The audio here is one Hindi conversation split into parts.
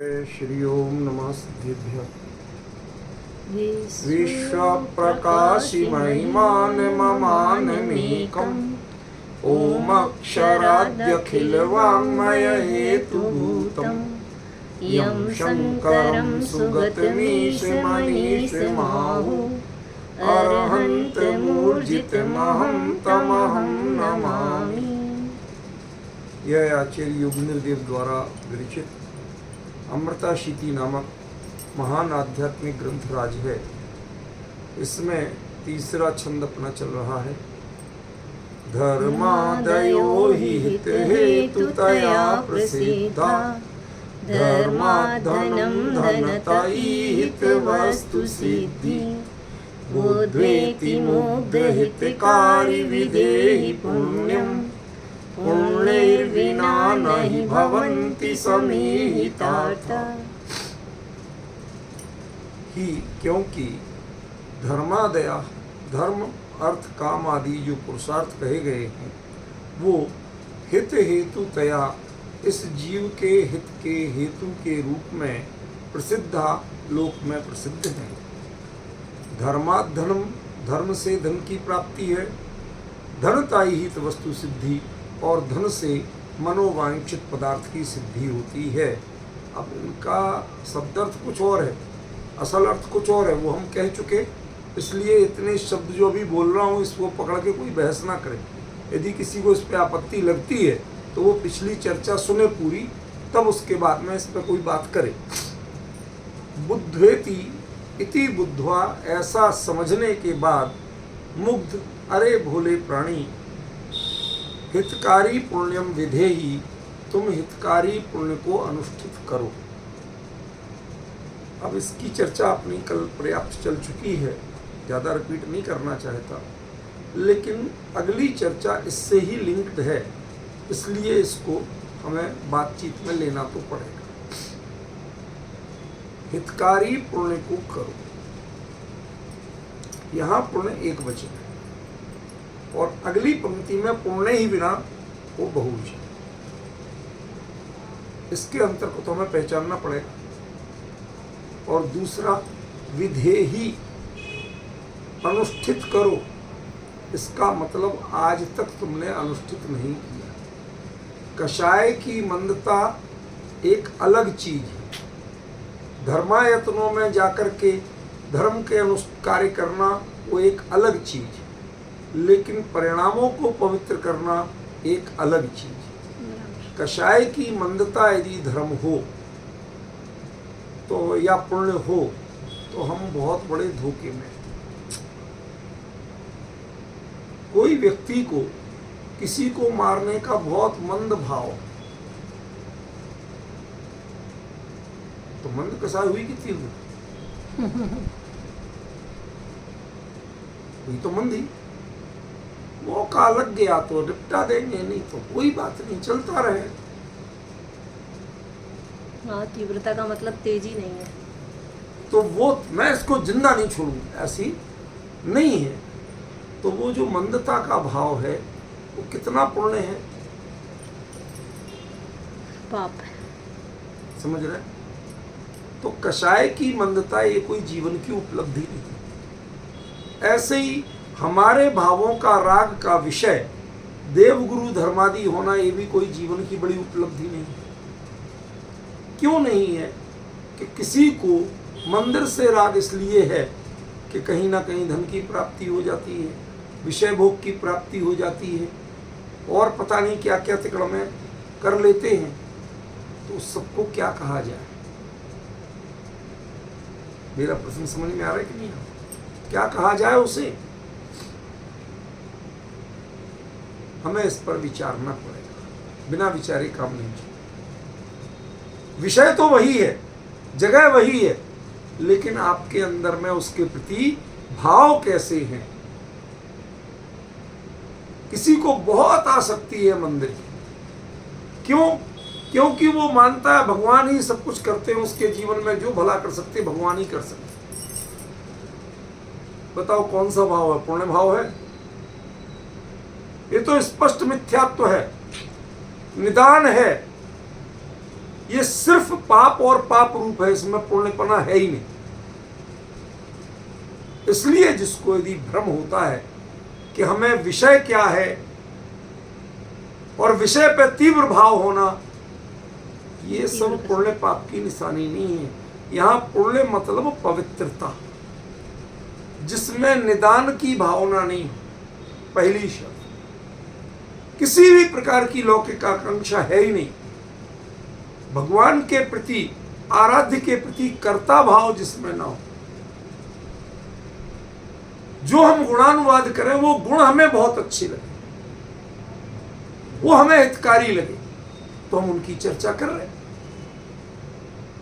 श्री ओम नमः सिद्धेभ्यः। विश्वप्रकाशि महिमानममानमेकम् ओमक्षराद्यखिलवाङ्मयहेतुभूतम् यं शङ्करं सुगतमीशमनीशमाहु अरहन्तमूर्जितमहं तमहं नमामि। यह आचार्य योगिंद्र देव द्वारा विरचित अमृताशीति नामक महान आध्यात्मिक ग्रंथ राज है। इसमें तीसरा छंद अपना चल रहा है। धर्मादयो हि हित हेतुतया प्रसिद्धा धर्माधनं धनताई हित वस्तु सिद्धि बुद्ध्वेति मुग्ध हितकारी विधेहि पुण्यं पुण्यैर्विना नहि भवन्ति समीहितार्था। ही क्योंकि धर्मादया धर्म अर्थ काम आदि जो पुरुषार्थ कहे गए हैं वो हित हेतु तया इस जीव के हित के हेतु के रूप में प्रसिद्धा लोक में प्रसिद्ध हैं। धर्मात् धनम धर्म से धन की प्राप्ति है, धनताई हित वस्तु सिद्धि और धन से मनोवांछित पदार्थ की सिद्धि होती है। अब इनका शब्द अर्थ कुछ और है, असल अर्थ कुछ और है, वो हम कह चुके, इसलिए इतने शब्द जो अभी बोल रहा हूँ इसको पकड़ के कोई बहस ना करे। यदि किसी को इस पर आपत्ति लगती है तो वो पिछली चर्चा सुने पूरी, तब उसके बाद में इस पर कोई बात करे। बुद्धवेति इति बुद्धवा, ऐसा समझने के बाद मुग्ध अरे भोले प्राणी हितकारी पुण्यम विधेहि, तुम हितकारी पुण्य को अनुष्ठित करो। अब इसकी चर्चा अपनी कल पर्याप्त चल चुकी है, ज़्यादा रिपीट नहीं करना चाहता, लेकिन अगली चर्चा इससे ही लिंक्ड है, इसलिए इसको हमें बातचीत में लेना तो पड़ेगा। हितकारी पुण्य को करो, यहाँ पुण्य एक वचन है और अगली पंक्ति में पुण्य ही बिना वो बहुवचन। इसके अंतर को तो हमें पहचानना पड़ेगा। और दूसरा विधेहि, अनुष्ठित करो, इसका मतलब आज तक तुमने अनुष्ठित नहीं किया। कषाय की मंदता एक अलग चीज है, धर्मायतनों में जाकर के धर्म के कार्य करना वो एक अलग चीज है, लेकिन परिणामों को पवित्र करना एक अलग चीज है। कषाय की मंदता यदि धर्म हो तो या पुण्य हो तो हम बहुत बड़े धोखे में। कोई व्यक्ति को किसी को मारने का बहुत मंद भाव, तो मंद कषाय हुई कि तीव्र हुई, तो मंदी। मौका लग गया तो निपटा देंगे, नहीं तो कोई बात नहीं, चलता रहे। हाँ, तीव्रता का मतलब तेजी नहीं है। तो वो मैं इसको जिंदा नहीं छोड़ूंगा, ऐसी नहीं है। तो वो जो मंदता का भाव है वो कितना पुण्य है, पाप है, समझ रहे? तो कषाय की मंदता ये कोई जीवन की उपलब्धि नहीं। ऐसे ही हमारे भावों का राग का विषय देवगुरु धर्मादि होना, ये भी कोई जीवन की बड़ी उपलब्धि नहीं है। क्यों नहीं है? कि किसी को मंदिर से राग इसलिए है कि कहीं ना कहीं धन की प्राप्ति हो जाती है, विषय भोग की प्राप्ति हो जाती है, और पता नहीं क्या क्या तिकड़ में कर लेते हैं। तो सबको क्या कहा जाए? मेरा प्रश्न समझ में आ रहा है कि नहीं? क्या कहा जाए उसे? हमें इस पर विचारना पड़ेगा, बिना विचारे काम नहीं चलेगा। विषय तो वही है, जगह वही है, लेकिन आपके अंदर में उसके प्रति भाव कैसे हैं? किसी को बहुत आसक्ति है मंदिर की, क्यों? क्योंकि वो मानता है भगवान ही सब कुछ करते हैं, उसके जीवन में जो भला कर सकते भगवान ही कर सकते। बताओ कौन सा भाव है? पुण्य भाव है? ये तो स्पष्ट मिथ्यात्व है, निदान है। ये सिर्फ पाप और पाप रूप है, इसमें पुण्यपना है ही नहीं। इसलिए जिसको यदि भ्रम होता है कि हमें विषय क्या है और विषय पे तीव्र भाव होना, ये सब पुण्य पाप की निशानी नहीं है। यहां पुण्य मतलब पवित्रता, जिसमें निदान की भावना नहीं। पहली शर्त, किसी भी प्रकार की लौकिक आकांक्षा है ही नहीं। भगवान के प्रति, आराध्य के प्रति कर्ता भाव जिसमें ना हो। जो हम गुणानुवाद करें वो गुण हमें बहुत अच्छे लगे, वो हमें हितकारी लगे, तो हम उनकी चर्चा कर रहे हैं।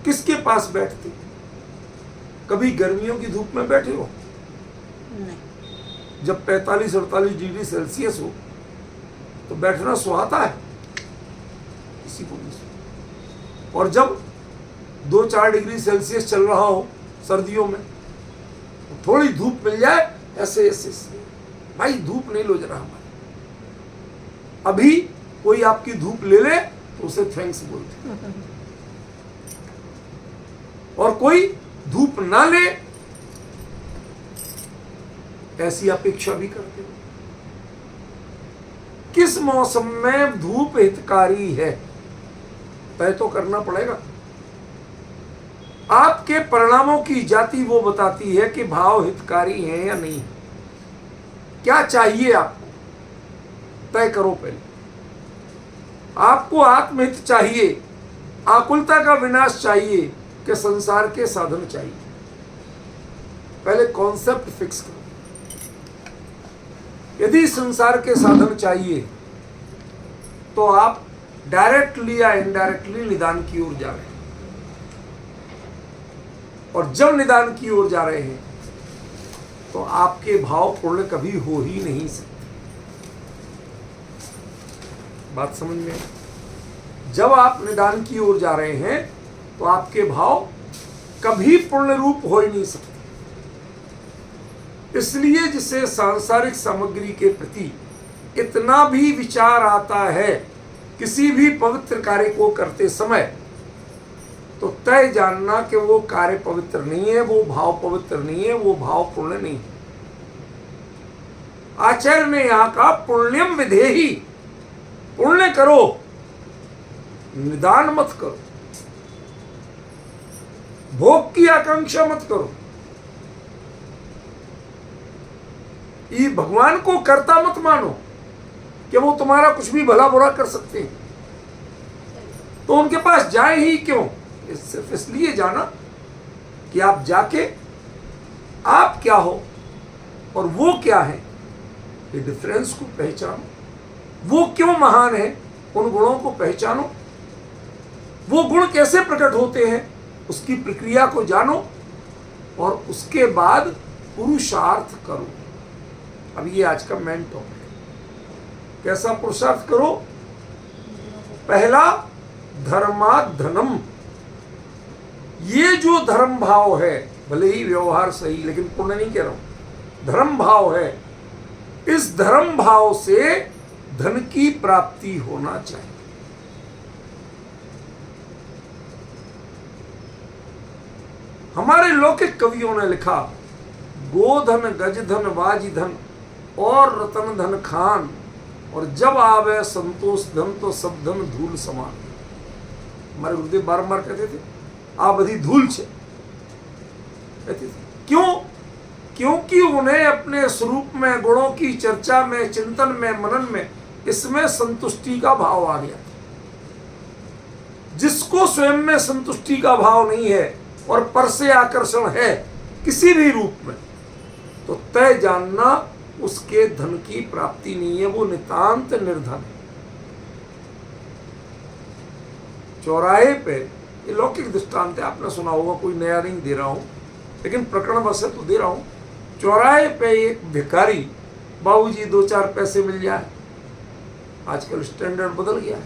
किसके पास बैठते? कभी गर्मियों की धूप में बैठे हो? नहीं। जब 45-48 डिग्री सेल्सियस हो तो बैठना सुहाता है किसी को नहीं। और जब 2-4 डिग्री सेल्सियस चल रहा हो सर्दियों में, तो थोड़ी धूप मिल जाए, ऐसे ऐसे भाई धूप नहीं लो जरा हमारी, अभी कोई आपकी धूप ले ले तो उसे थैंक्स बोलते। और कोई धूप ना ले ऐसी अपेक्षा भी करते हो। किस मौसम में धूप हितकारी है तय तो करना पड़ेगा। आपके परिणामों की जाति वो बताती है कि भाव हितकारी है या नहीं। क्या चाहिए आपको, तय करो पहले। आपको आत्महित चाहिए, आकुलता का विनाश चाहिए कि संसार के साधन चाहिए, पहले कॉन्सेप्ट फिक्स करो। यदि संसार के साधन चाहिए तो आप डायरेक्टली या इनडायरेक्टली निदान की ओर जा रहे हैं। और जब निदान की ओर जा रहे हैं तो आपके भाव पूर्ण कभी हो ही नहीं सकते। बात समझ में? जब आप निदान की ओर जा रहे हैं तो आपके भाव कभी पूर्ण रूप हो ही नहीं सकते। इसलिए जिसे सांसारिक सामग्री के प्रति इतना भी विचार आता है किसी भी पवित्र कार्य को करते समय, तो तय जानना कि वो कार्य पवित्र नहीं है, वो भाव पवित्र नहीं है, वो भाव पुण्य नहीं है। आचार्य ने यहां कहा पुण्यम विधेहि, पुण्य करो, निदान मत करो, भोग की आकांक्षा मत करो। ये भगवान को कर्ता मत मानो कि वो तुम्हारा कुछ भी भला बुरा कर सकते हैं, तो उनके पास जाए ही क्यों? सिर्फ इसलिए जाना कि आप जाके आप क्या हो और वो क्या है, ये डिफरेंस को पहचानो। वो क्यों महान है, उन गुणों को पहचानो। वो गुण कैसे प्रकट होते हैं, उसकी प्रक्रिया को जानो और उसके बाद पुरुषार्थ करो। अब ये आज का मेन टॉपिक। कैसा पुरुषार्थ करो? पहला, धर्मात् धनम। ये जो धर्म भाव है, भले ही व्यवहार सही, लेकिन पुण्य नहीं कह रहा हूं, धर्म भाव है, इस धर्म भाव से धन की प्राप्ति होना चाहिए। हमारे लौकिक कवियों ने लिखा, गोधन गजधन वाजिधन और रतन धन खान, और जब आवे संतोष धन तो सब धन धूल समान। हमारे गुरुदेव बारंबार कहते थे, आप बधी धूल छे, कहते थे। क्यों? क्योंकि उन्हें अपने स्वरूप में, गुणों की चर्चा में, चिंतन में, मनन में, इसमें संतुष्टि का भाव आ गया। जिसको स्वयं में संतुष्टि का भाव नहीं है और पर से आकर्षण है किसी भी रूप में, तो तय जानना उसके धन की प्राप्ति नहीं है, वो नितांत निर्धन है। चौराहे पे, ये लौकिक दृष्टांत है, आपने सुना होगा, कोई नया नहीं दे रहा हूं, लेकिन प्रकरण वश तो दे रहा हूं। चौराहे पे एक भिखारी, बाबूजी 2-4 पैसे मिल जाए। आजकल स्टैंडर्ड बदल गया है,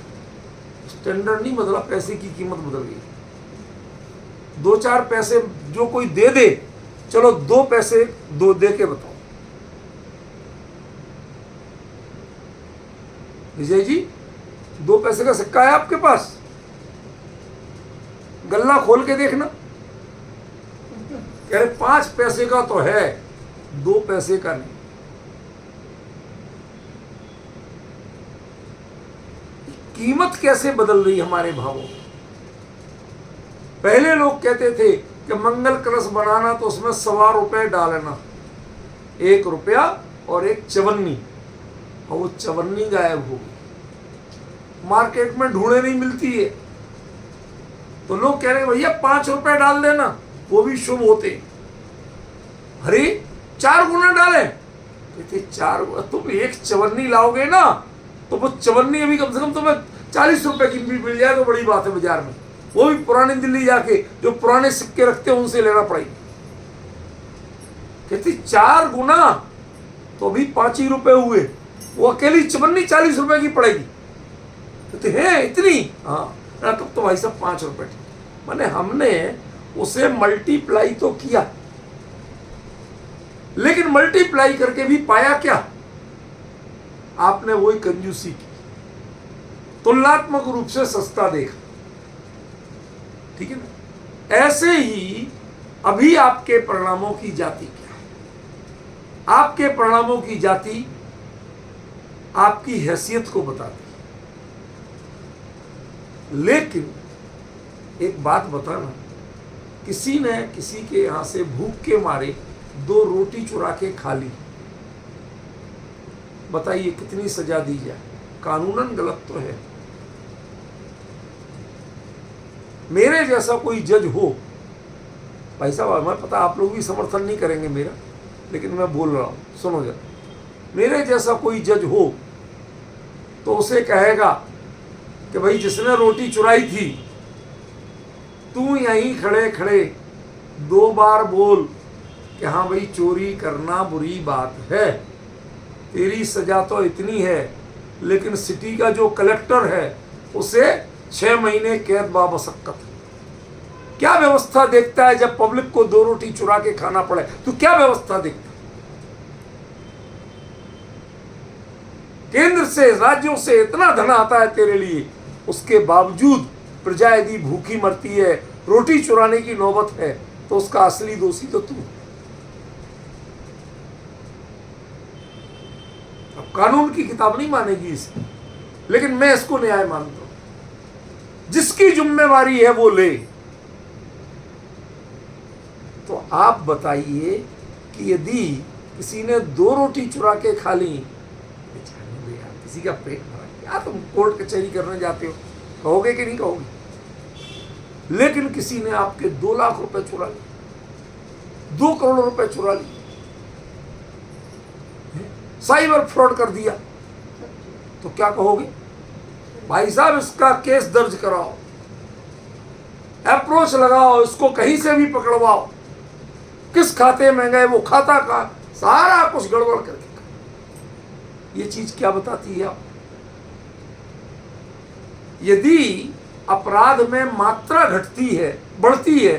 स्टैंडर्ड नहीं बदला, पैसे की कीमत बदल गई। 2-4 पैसे जो कोई दे दे, चलो 2 पैसे दो दे के बताओ, विजय जी 2 पैसे का सिक्का है आपके पास? गल्ला खोल के देखना, कह रहे 5 पैसे का तो है, 2 पैसे का नहीं। कीमत कैसे बदल रही हमारे भावों में। पहले लोग कहते थे कि मंगल कलश बनाना तो उसमें 1.25 रुपए डालना, 1 रुपया और 1 चवन्नी, और वो चवन्नी गायब हो गई, मार्केट में ढूंढे नहीं मिलती है। तो लोग कह रहे हैं भैया 5 रुपए डाल देना, वो भी शुभ होते। अरे 4 गुना डालें, कहते 4, तुम 1 चवन्नी लाओगे ना तो वो चवन्नी अभी कम से कम तुम्हें 40 रुपए की भी मिल जाए तो बड़ी बात है बाजार में, वो भी पुरानी दिल्ली जाके जो पुराने सिक्के रखते हैं उनसे लेना पड़ेगी। कहती 4 गुना तो अभी 5 ही रुपए हुए, वो अकेली चवन्नी 40 रुपए की पड़ेगी। कहते हैं इतनी, हाँ तब तो भाई साहब 5 रुपए ठीक। माने हमने उसे मल्टीप्लाई तो किया, लेकिन मल्टीप्लाई करके भी पाया क्या, आपने वही कंजूसी की, तुलनात्मक रूप से सस्ता देखा, ठीक है ना। ऐसे ही अभी आपके परिणामों की जाति क्या है, आपके परिणामों की जाति आपकी हैसियत को बताती है। लेकिन एक बात बताना, किसी ने किसी के यहां से भूख के मारे 2 रोटी चुरा के खा ली, बताइए कितनी सजा दी जाए, कानूनन गलत तो है। मेरे जैसा कोई जज हो, भाई साहब मैं पता आप लोग भी समर्थन नहीं करेंगे मेरा, लेकिन मैं बोल रहा हूं, सुनो जरा, मेरे जैसा कोई जज हो तो उसे कहेगा कि भाई जिसने रोटी चुराई थी, तू यहीं खड़े खड़े 2 बार बोल कि हाँ भाई चोरी करना बुरी बात है, तेरी सजा तो इतनी है, लेकिन सिटी का जो कलेक्टर है उसे 6 महीने कैद बामशक्कत। क्या व्यवस्था देखता है जब पब्लिक को 2 रोटी चुरा के खाना पड़े, तो क्या व्यवस्था देखता है। केंद्र से राज्यों से इतना धन आता है तेरे लिए, उसके बावजूद प्रजा यदि भूखी मरती है, रोटी चुराने की नौबत है, तो उसका असली दोषी तो तू। अब कानून की किताब नहीं मानेगी इसे, लेकिन मैं इसको न्याय मानता हूं। जिसकी जिम्मेवारी है वो ले। तो आप बताइए कि यदि किसी ने 2 रोटी चुरा के खा ली, किसी का पेट भरा, क्या तुम कोर्ट कचहरी करने जाते हो, कहोगे कि नहीं कहोगे। लेकिन किसी ने आपके 2 लाख रुपए चुरा लिए, 2 करोड़ रुपए चुरा लिए, साइबर फ्रॉड कर दिया, तो क्या कहोगे, भाई साहब इसका केस दर्ज कराओ, अप्रोच लगाओ, इसको कहीं से भी पकड़वाओ, किस खाते में गए, वो खाता का सारा कुछ गड़बड़ करके। ये चीज क्या बताती है आप। यदि अपराध में मात्रा घटती है, बढ़ती है,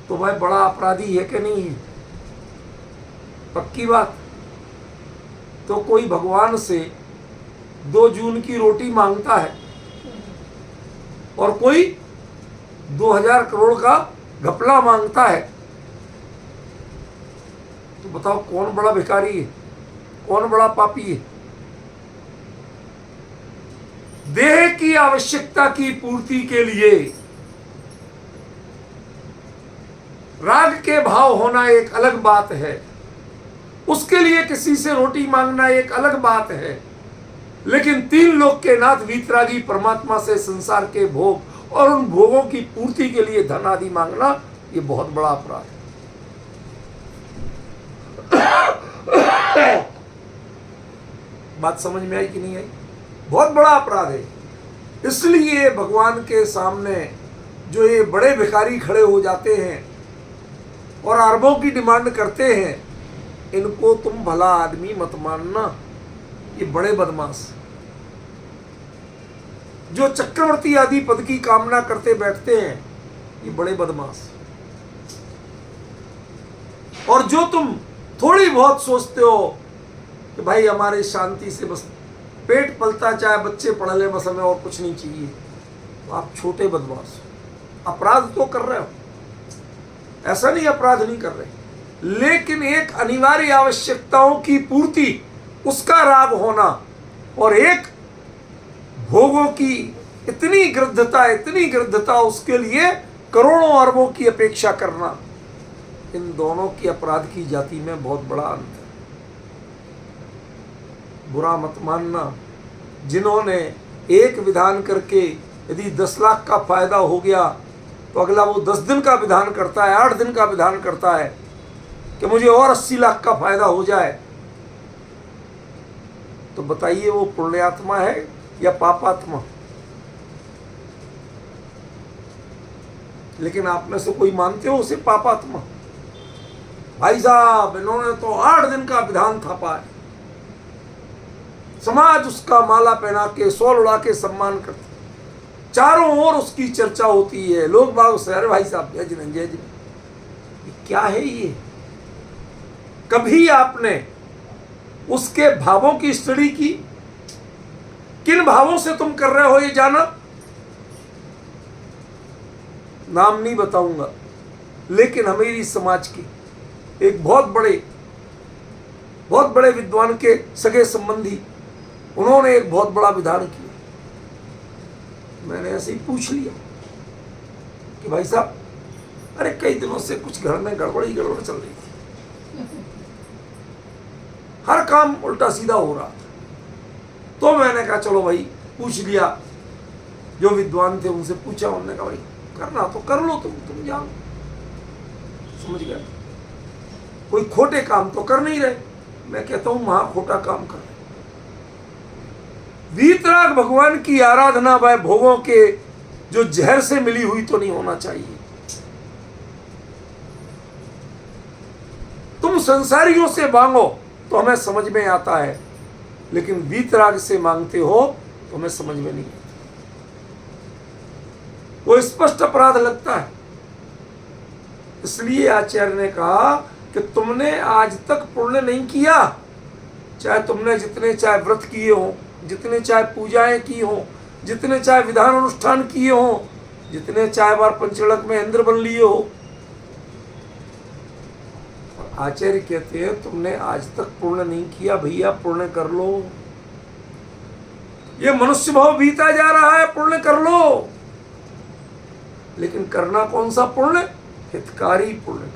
तो भाई बड़ा अपराधी है कि नहीं, पक्की बात। तो कोई भगवान से 2 जून की रोटी मांगता है और कोई 2000 करोड़ का घपला मांगता है, तो बताओ कौन बड़ा भिखारी है, कौन बड़ा पापी है। देह की आवश्यकता की पूर्ति के लिए राग के भाव होना एक अलग बात है, उसके लिए किसी से रोटी मांगना एक अलग बात है, लेकिन 3 लोक के नाथ वीतरागी परमात्मा से संसार के भोग और उन भोगों की पूर्ति के लिए धन आदि मांगना, ये बहुत बड़ा अपराध है। बात समझ में आई कि नहीं आई। बहुत बड़ा अपराध है। इसलिए भगवान के सामने जो ये बड़े भिखारी खड़े हो जाते हैं और अरबों की डिमांड करते हैं, इनको तुम भला आदमी मत मानना, ये बड़े बदमाश। जो चक्रवर्ती आदि पद की कामना करते बैठते हैं, ये बड़े बदमाश। और जो तुम थोड़ी बहुत सोचते हो कि भाई हमारे शांति से बस पेट पलता, चाहे बच्चे पढ़ ले, बस हमें और कुछ नहीं चाहिए, तो आप छोटे बदमाश हो। अपराध तो कर रहे हो, ऐसा नहीं अपराध नहीं कर रहे, लेकिन एक अनिवार्य आवश्यकताओं की पूर्ति, उसका राग होना, और एक भोगों की इतनी गृद्धता, उसके लिए करोड़ों अरबों की अपेक्षा करना, इन दोनों की अपराध की जाति में बहुत बड़ा अंतर है। बुरा मत मानना, जिन्होंने एक विधान करके यदि 10 लाख का फायदा हो गया तो अगला वो 10 दिन का विधान करता है, 8 दिन का विधान करता है कि मुझे और 80 लाख का फायदा हो जाए। तो बताइए वो पुण्यात्मा है या पापात्मा? लेकिन आप में से कोई मानते हो उसे पापात्मा? भाई साहब, इन्होंने तो 8 दिन का विधान थापा है, समाज उसका माला पहना के, शॉल उड़ा के सम्मान करता, चारों ओर उसकी चर्चा होती है, लोग बाग से, अरे भाई साहब जय जिनेंद्र, जय जिनेंद्र। क्या है ये? कभी आपने उसके भावों की स्टडी की? किन भावों से तुम कर रहे हो ये जाना? नाम नहीं बताऊंगा, लेकिन हमारी समाज के एक बहुत बड़े विद्वान के सगे संबंधी, उन्होंने एक बहुत बड़ा विधान किया। मैंने ऐसे ही पूछ लिया कि भाई साहब, अरे कई दिनों से कुछ घर में गड़बड़ चल रही थी, हर काम उल्टा सीधा हो रहा था। तो मैंने कहा चलो भाई, पूछ लिया, जो विद्वान थे उनसे पूछा, उन्होंने कहा भाई करना तो कर लो, तुम जाओ। समझ गए? कोई खोटे काम तो कर नहीं रहे। मैं कहता हूं महा खोटा काम कर रहे। वीतराग भगवान की आराधना वह भोगों के जो जहर से मिली हुई तो नहीं होना चाहिए। तुम संसारियों से मांगो तो हमें समझ में आता है, लेकिन वीतराग से मांगते हो तो हमें समझ में नहीं आता। वो स्पष्ट अपराध लगता है। इसलिए आचार्य ने कहा कि तुमने आज तक पुण्य नहीं किया, चाहे तुमने जितने चाहे व्रत किए हो, जितने चाहे पूजाएं की हो, जितने चाहे विधान अनुष्ठान किए हो, जितने चाहे बार पंचड़क में इंद्र बन लिए हो। आचार्य कहते हैं तुमने आज तक पुण्य नहीं किया, भैया पुण्य कर लो। ये मनुष्य भाव बीता जा रहा है, पुण्य कर लो। लेकिन करना कौन सा पुण्य? हितकारी पुण्य।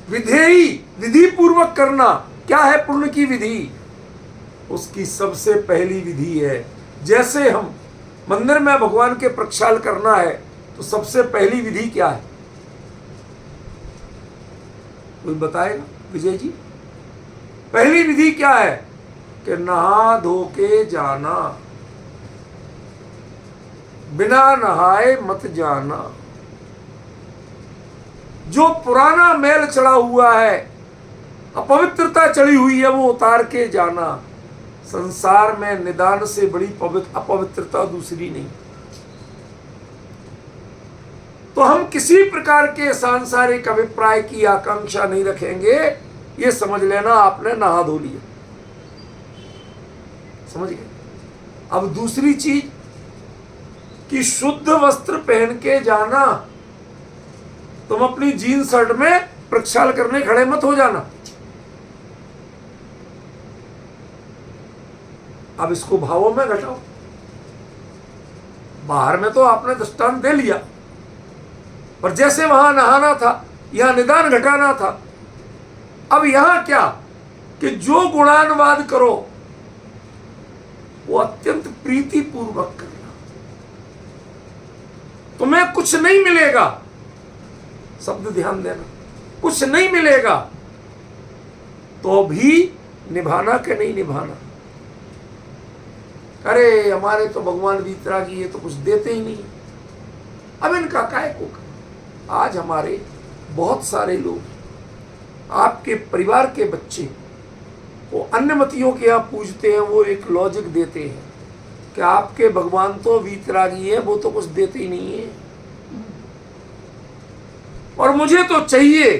विधेयी, विधि पूर्वक करना। क्या है पुण्य की विधि? उसकी सबसे पहली विधि है, जैसे हम मंदिर में भगवान के प्रक्षाल करना है तो सबसे पहली विधि क्या है? कोई बताएगा विजय जी? पहली विधि क्या है? कि नहा धो के जाना, बिना नहाए मत जाना। जो पुराना मैल चढ़ा हुआ है, अपवित्रता चढ़ी हुई है, वो उतार के जाना। संसार में निदान से बड़ी अपवित्रता दूसरी नहीं। तो हम किसी प्रकार के सांसारिक अभिप्राय की आकांक्षा नहीं रखेंगे। ये समझ लेना आपने नहा धो लिया। समझ गए? अब दूसरी चीज कि शुद्ध वस्त्र पहन के जाना। तुम अपनी जीन्स शर्ट में प्रक्षाल करने खड़े मत हो जाना। अब इसको भावों में घटाओ। बाहर में तो आपने दृष्टांत दे लिया, पर जैसे वहां नहाना था, यहां निदान घटाना था। अब यहां क्या कि जो गुणानुवाद करो वो अत्यंत प्रीति पूर्वक करना। तुम्हें कुछ नहीं मिलेगा, शब्द ध्यान देना, कुछ नहीं मिलेगा तो भी निभाना कि नहीं निभाना। अरे हमारे तो भगवान वीतरागी, ये तो कुछ देते ही नहीं। अब इनका काय को? आज हमारे बहुत सारे लोग, आपके परिवार के बच्चे, वो अन्य मतियों के यहाँ पूजते हैं, वो एक लॉजिक देते हैं कि आपके भगवान तो वीतरागी है, वो तो कुछ देते ही नहीं है और मुझे तो चाहिए।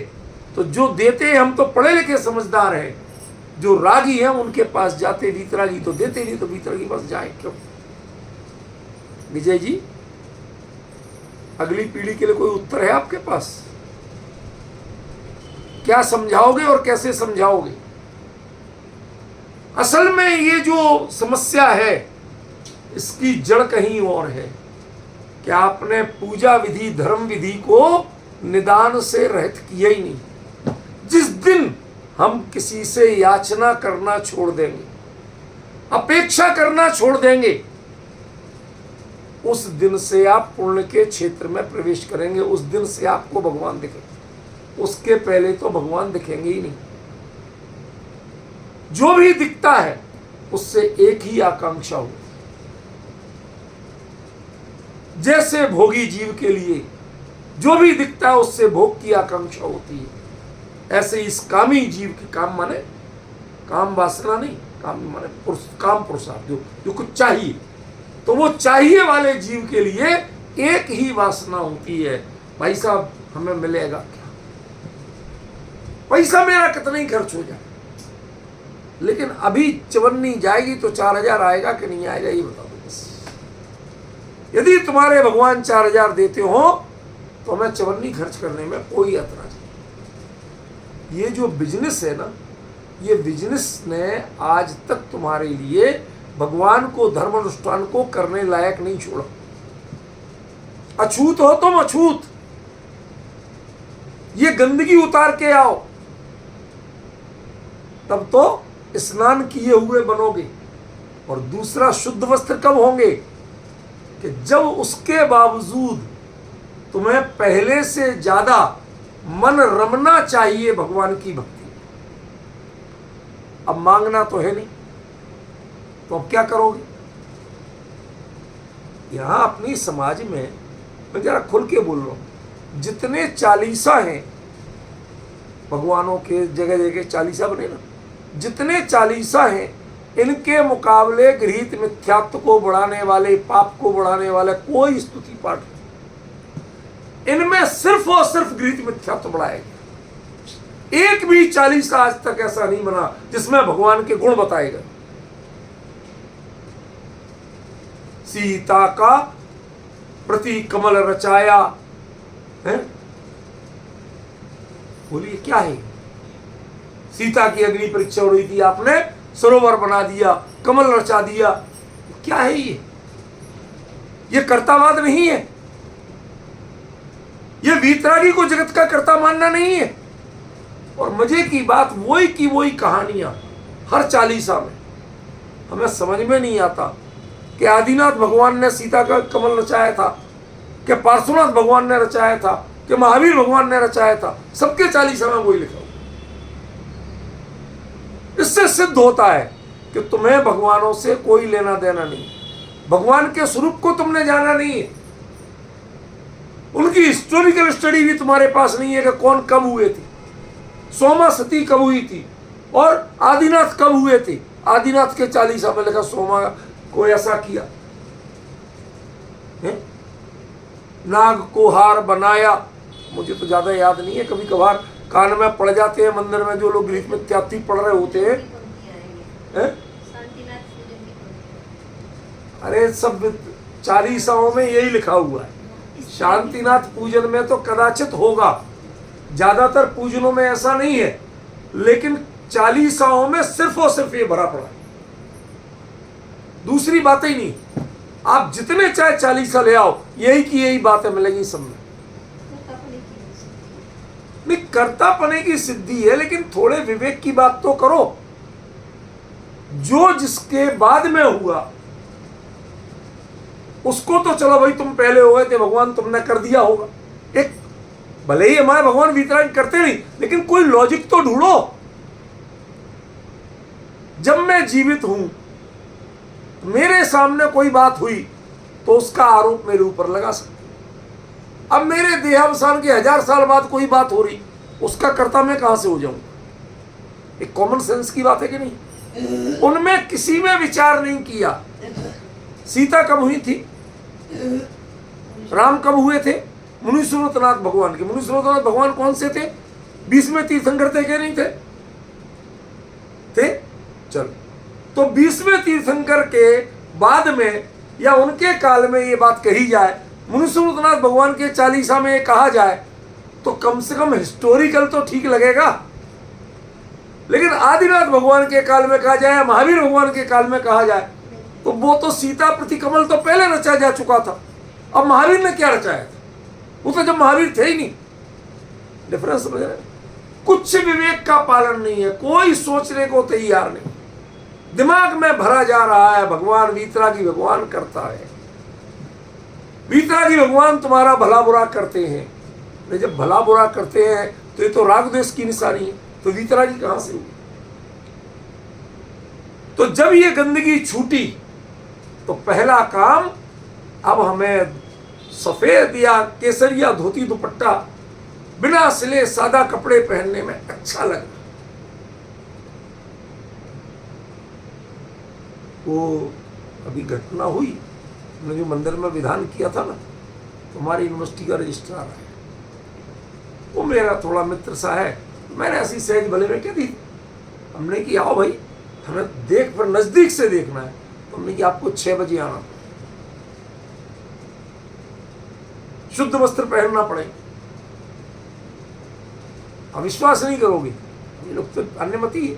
तो जो देते हैं, हम तो पढ़े लिखे समझदार हैं, जो रागी हैं उनके पास जाते, वीतरागी तो देते नहीं, तो वीतरागी पास जाए क्यों? विजय जी, अगली पीढ़ी के लिए कोई उत्तर है आपके पास? क्या समझाओगे और कैसे समझाओगे? असल में ये जो समस्या है इसकी जड़ कहीं और है कि आपने पूजा विधि धर्म विधि को निदान से रहित किया ही नहीं। जिस दिन हम किसी से याचना करना छोड़ देंगे, अपेक्षा करना छोड़ देंगे, उस दिन से आप पुण्य के क्षेत्र में प्रवेश करेंगे। उस दिन से आपको भगवान दिखेंगे, उसके पहले तो भगवान दिखेंगे ही नहीं। जो भी दिखता है उससे एक ही आकांक्षा होती है। जैसे भोगी जीव के लिए जो भी दिखता है उससे भोग की आकांक्षा होती है, ऐसे इस कामी जीव की, काम माने काम वासना नहीं, काम माने काम पुरुषार्थ, जो कुछ चाहिए, तो वो चाहिए वाले जीव के लिए एक ही वासना होती है, भाई साहब हमें मिलेगा क्या, पैसा मेरा कितना ही खर्च हो जाए, लेकिन अभी चवन्नी जाएगी तो 4000 आएगा कि नहीं आएगा ये बता दो बस। यदि तुम्हारे भगवान 4000 देते हो तो हमें चवन्नी खर्च करने में कोई ऐतराज नहीं। ये जो बिजनेस है ना, ये बिजनेस ने आज तक तुम्हारे लिए भगवान को, धर्म अनुष्ठान को करने लायक नहीं छोड़ा। अछूत हो तुम, अछूत। ये गंदगी उतार के आओ, तब तो स्नान किए हुए बनोगे। और दूसरा, शुद्ध वस्त्र कब होंगे? कि जब उसके बावजूद तुम्हें पहले से ज्यादा मन रमना चाहिए भगवान की भक्ति। अब मांगना तो है नहीं, तो अब क्या करोगे? यहां अपनी समाज में मैं जरा खुल के बोल रहा हूं, जितने चालीसा हैं भगवानों के, जगह जगह चालीसा बने ना, जितने चालीसा हैं इनके मुकाबले गृहीत मिथ्यात्व को बढ़ाने वाले, पाप को बढ़ाने वाले कोई स्तुति पाठ नहीं। इनमें सिर्फ और सिर्फ गृहीत मिथ्यात्व बढ़ाया गया। एक भी चालीसा आज तक ऐसा नहीं बना जिसमें भगवान के गुण बताए गए। सीता का प्रति कमल रचाया है, बोलिए क्या है? सीता की अग्नि परीक्षा हो रही थी, आपने सरोवर बना दिया, कमल रचा दिया, क्या है ये कर्तावाद नहीं है। ये वीतरागी को जगत का कर्ता मानना नहीं है। और मजे की बात, वही की वही कहानियां हर चालीसा में। हमें समझ में नहीं आता कि आदिनाथ भगवान ने सीता का कमल रचाया था, कि पार्श्वनाथ भगवान ने रचाया था, कि महावीर भगवान ने रचाया था। सबके चालीसा में वही लिखा। इससे सिद्ध होता है कि तुम्हें भगवानों से कोई लेना देना नहीं, भगवान के स्वरूप को तुमने जाना नहीं है, उनकी हिस्टोरिकल स्टडी भी तुम्हारे पास नहीं है कि कौन कब हुए थे, सोमा सती कब हुई थी और आदिनाथ कब हुए थे। आदिनाथ के चालीसा में लिखा सोमा को ऐसा किया है? नाग को हार बनाया, मुझे तो ज्यादा याद नहीं है, कभी कभार कान में पड़ जाते हैं मंदिर में जो लोग ग्रीक में त्याती पढ़ रहे होते हैं। अरे सब चालीसाओं में यही लिखा हुआ है। शांतिनाथ पूजन में तो कदाचित होगा, ज्यादातर पूजनों में ऐसा नहीं है, लेकिन चालीसाओं में सिर्फ और सिर्फ ये भरा पड़ा है, दूसरी बातें ही नहीं। आप जितने चाहे चालीसा ले आओ, यही की यही बातें मिलेंगी सब में। नहीं, कर्तापने की सिद्धि है, लेकिन थोड़े विवेक की बात तो करो। जो जिसके बाद में हुआ उसको तो चलो भाई, तुम पहले हो गए थे, भगवान तुमने कर दिया होगा। एक भले ही हमारे भगवान वितरण करते नहीं, लेकिन कोई लॉजिक तो ढूंढो। जब मैं जीवित हूं, मेरे सामने कोई बात हुई तो उसका आरोप मेरे ऊपर लगा सकते। अब मेरे देहावसान के 1000 साल बाद कोई बात हो रही, उसका कर्ता मैं कहां से हो जाऊंगा? एक कॉमन सेंस की बात है कि नहीं? उनमें किसी में विचार नहीं किया। सीता कब हुई थी? राम कब हुए थे? मुनिश्रोतनाथ भगवान के। मुनिश्रोतनाथ भगवान कौन से थे? 20वें तीर्थंकर थे कि नहीं थे? थे। चलो, तो 20वें तीर्थंकर के बाद में या उनके काल में ये बात कही जाए मुनि सूरनाथ भगवान के चालीसा में कहा जाए तो कम से कम हिस्टोरिकल तो ठीक लगेगा, लेकिन आदिनाथ भगवान के काल में कहा जाए, महावीर भगवान के काल में कहा जाए, तो वो तो सीता प्रति कमल तो पहले रचा जा चुका था। अब महावीर ने क्या रचाया था? वो तो जब महावीर थे ही नहीं। डिफरेंस समझ रहे? कुछ विवेक का पालन नहीं है, कोई सोचने को तैयार नहीं, दिमाग में भरा जा रहा है भगवान वीतरागी भगवान करता है, वीतरागी भगवान तुम्हारा भला बुरा करते हैं। नहीं, जब भला बुरा करते हैं तो ये तो राग द्वेष की निशानी है, तो वीतरागी कहां से हुई? तो जब ये गंदगी छूटी तो पहला काम, अब हमें सफेद या केसरिया धोती दुपट्टा बिना सिले सादा कपड़े पहनने में अच्छा लगा। वो अभी घटना हुई, हमने जो मंदिर में विधान किया था ना, तो हमारी यूनिवर्सिटी का रजिस्ट्रार है, वो मेरा थोड़ा मित्र सा है, मैंने ऐसी सहज भले में कह दी, हमने कि आओ भाई हमें देख पर नजदीक से देखना है, तो हमने कि आपको 6 बजे आना, शुद्ध वस्त्र पहनना पड़ेगा। अब विश्वास नहीं करोगे, ये लोग तो अन्यमति है।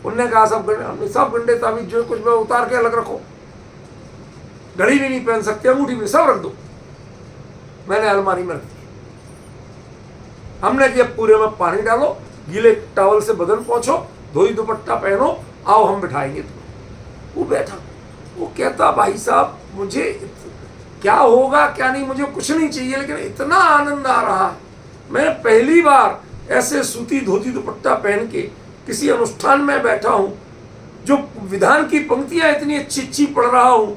उनने कहा सब गंडे, हमने सब गंडे ताबीज जो कुछ मैं उतार के अलग रखो, घड़ी भी नहीं पहन सकते, अंगूठी भी सब रख दो। मैंने अलमारी में रख दी। हमने कि पूरे में पानी डालो, गीले टॉवल से बदन पोंछो, धोई दुपट्टा पहनो, आओ हम बिठाएंगे तुम्हें। वो बैठा, वो कहता भाई साहब मुझे क्या होगा क्या नहीं, मुझे कुछ नहीं चाहिए, लेकिन इतना आनंद आ रहा है, मैं पहली बार ऐसे सूती धोती दुपट्टा पहन के किसी अनुष्ठान में बैठा हूं, जो विधान की पंक्तियां इतनी अच्छी अच्छी पढ़ रहा हूं,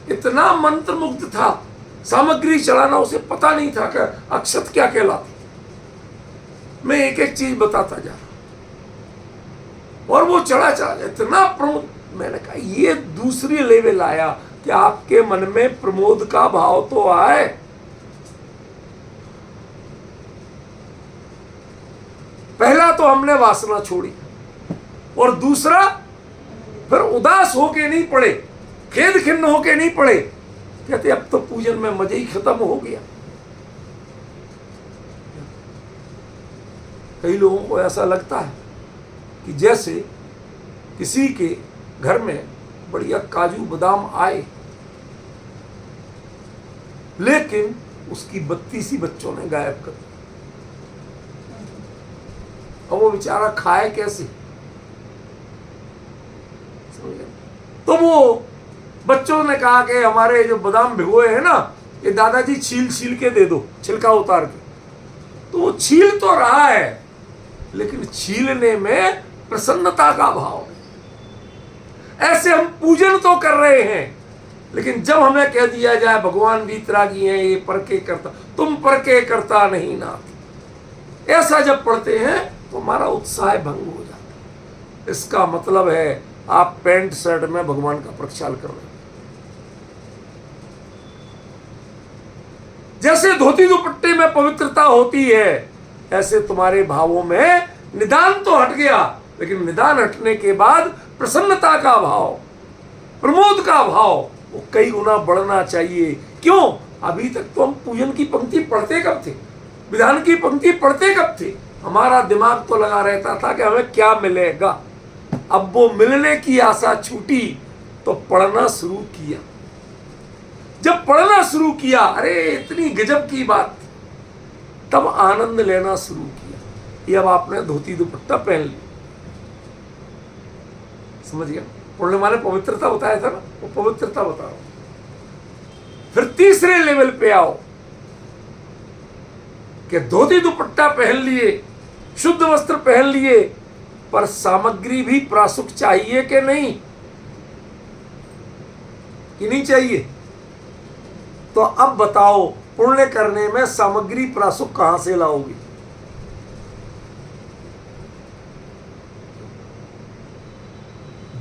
इतना मंत्र मुग्ध था। सामग्री चलाना उसे पता नहीं था कि अक्षत क्या कहलाती। मैं एक एक चीज बताता जा रहा, और वो चला इतना प्रमोद। मैंने कहा ये दूसरी लेवल आया कि आपके मन में प्रमोद का भाव तो आए। पहला तो हमने वासना छोड़ी, और दूसरा फिर उदास होके नहीं पड़े, खेद खिन्न होके नहीं पड़े, कहते अब तो पूजन में मजे ही खत्म हो गया। कई लोगों को ऐसा लगता है कि जैसे किसी के घर में बढ़िया काजू बादाम आए, लेकिन उसकी 32 बच्चों ने गायब कर दी। अब वो बेचारा खाए कैसे? तो वो बच्चों ने कहा कि हमारे जो बादाम भिगोए हैं ना, ये दादाजी छील छील के दे दो, छिलका उतार के। तो वो छील तो रहा है, लेकिन छीलने में प्रसन्नता का भाव। ऐसे हम पूजन तो कर रहे हैं, लेकिन जब हमें कह दिया जाए भगवान वीतरागी हैं, ये परके करता, तुम परके करता नहीं नाथ, ऐसा जब पढ़ते हैं तो हमारा उत्साह भंग हो जाता है। इसका मतलब है आप पैंट शर्ट में भगवान का प्रक्षाल कर रहे हैं। जैसे धोती दुपट्टे में पवित्रता होती है, ऐसे तुम्हारे भावों में निदान तो हट गया, लेकिन निदान हटने के बाद प्रसन्नता का भाव, प्रमोद का भाव वो कई गुना बढ़ना चाहिए। क्यों? अभी तक तो हम पूजन की पंक्ति पढ़ते कब थे, विधान की पंक्ति पढ़ते कब थे? हमारा दिमाग तो लगा रहता था कि हमें क्या मिलेगा। अब वो मिलने की आशा छूटी तो पढ़ना शुरू किया। जब पढ़ना शुरू किया, अरे इतनी गजब की बात, तब आनंद लेना शुरू किया। ये अब आपने धोती दुपट्टा पहन ली, समझ गया? पूर्णिमा ने पवित्रता बताया था ना, वो पवित्रता बता रहा हूं। फिर तीसरे लेवल पे आओ कि धोती दुपट्टा पहन लिए, शुद्ध वस्त्र पहन लिए, पर सामग्री भी प्रासुक चाहिए कि नहीं? कि नहीं चाहिए? तो अब बताओ पुण्य करने में सामग्री प्रासुक कहां से लाओगी?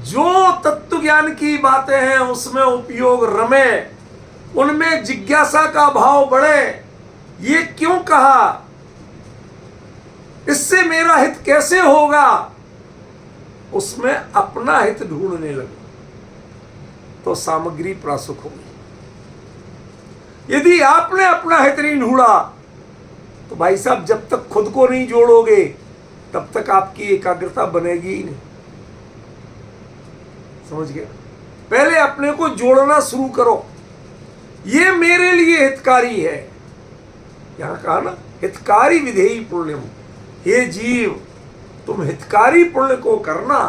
जो तत्व ज्ञान की बातें हैं उसमें उपयोग रमे, उनमें जिज्ञासा का भाव बढ़े। ये क्यों कहा, इससे मेरा हित कैसे होगा, उसमें अपना हित ढूंढने लगे तो सामग्री प्रासुक होगी। यदि आपने अपना हित नहीं ढूंढा तो भाई साहब जब तक खुद को नहीं जोड़ोगे तब तक आपकी एकाग्रता बनेगी ही नहीं। समझ गए? पहले अपने को जोड़ना शुरू करो, ये मेरे लिए हितकारी है। यहां कहा ना, हितकारी विधेयी पुण्यम। हे जीव, तुम हितकारी पुण्य को करना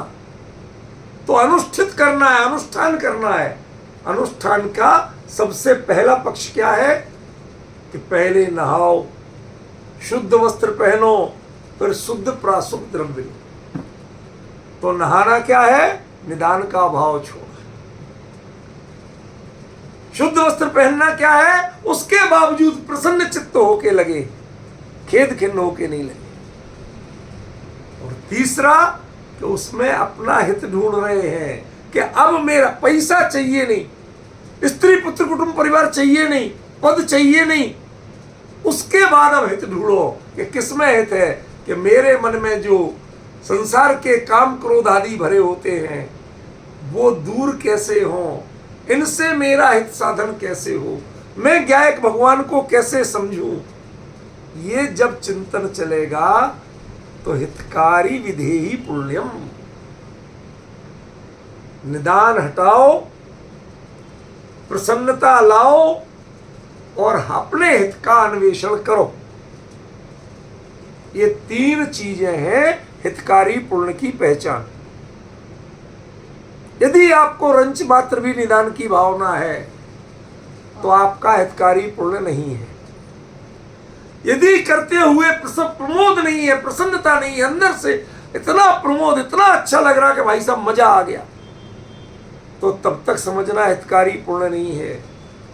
तो अनुष्ठित करना है, अनुष्ठान करना है। अनुष्ठान का सबसे पहला पक्ष क्या है कि पहले नहाओ, शुद्ध वस्त्र पहनो, फिर शुद्ध प्राशुद्ध द्रव्य लो। तो नहाना क्या है? निदान का भाव छोड़ा। शुद्ध वस्त्र पहनना क्या है? उसके बावजूद प्रसन्न चित्त होके लगे, खेद खिन्न होके नहीं लगे। और तीसरा कि उसमें अपना हित ढूंढ रहे हैं कि अब मेरा पैसा चाहिए नहीं, स्त्री पुत्र कुटुंब परिवार चाहिए नहीं, पद चाहिए नहीं। उसके बाद अब हित ढूंढो कि किसमें हित है कि मेरे मन में जो संसार के काम क्रोध आदि भरे होते हैं वो दूर कैसे हों, इनसे मेरा हित साधन कैसे हो, मैं ज्ञायक भगवान को कैसे समझूं। ये जब चिंतन चलेगा तो हितकारी विधेयी पुण्यम। निदान हटाओ, प्रसन्नता लाओ और अपने हित का अन्वेषण करो। ये तीन चीजें हैं हितकारी पुण्य की पहचान। यदि आपको रंच मात्र भी निदान की भावना है तो आपका हितकारी पुण्य नहीं है। यदि करते हुए प्रमोद नहीं है, प्रसन्नता नहीं है, अंदर से इतना प्रमोद, इतना अच्छा लग रहा कि भाई साहब मजा आ गया, तो तब तक समझना हितकारी पुण्य नहीं है।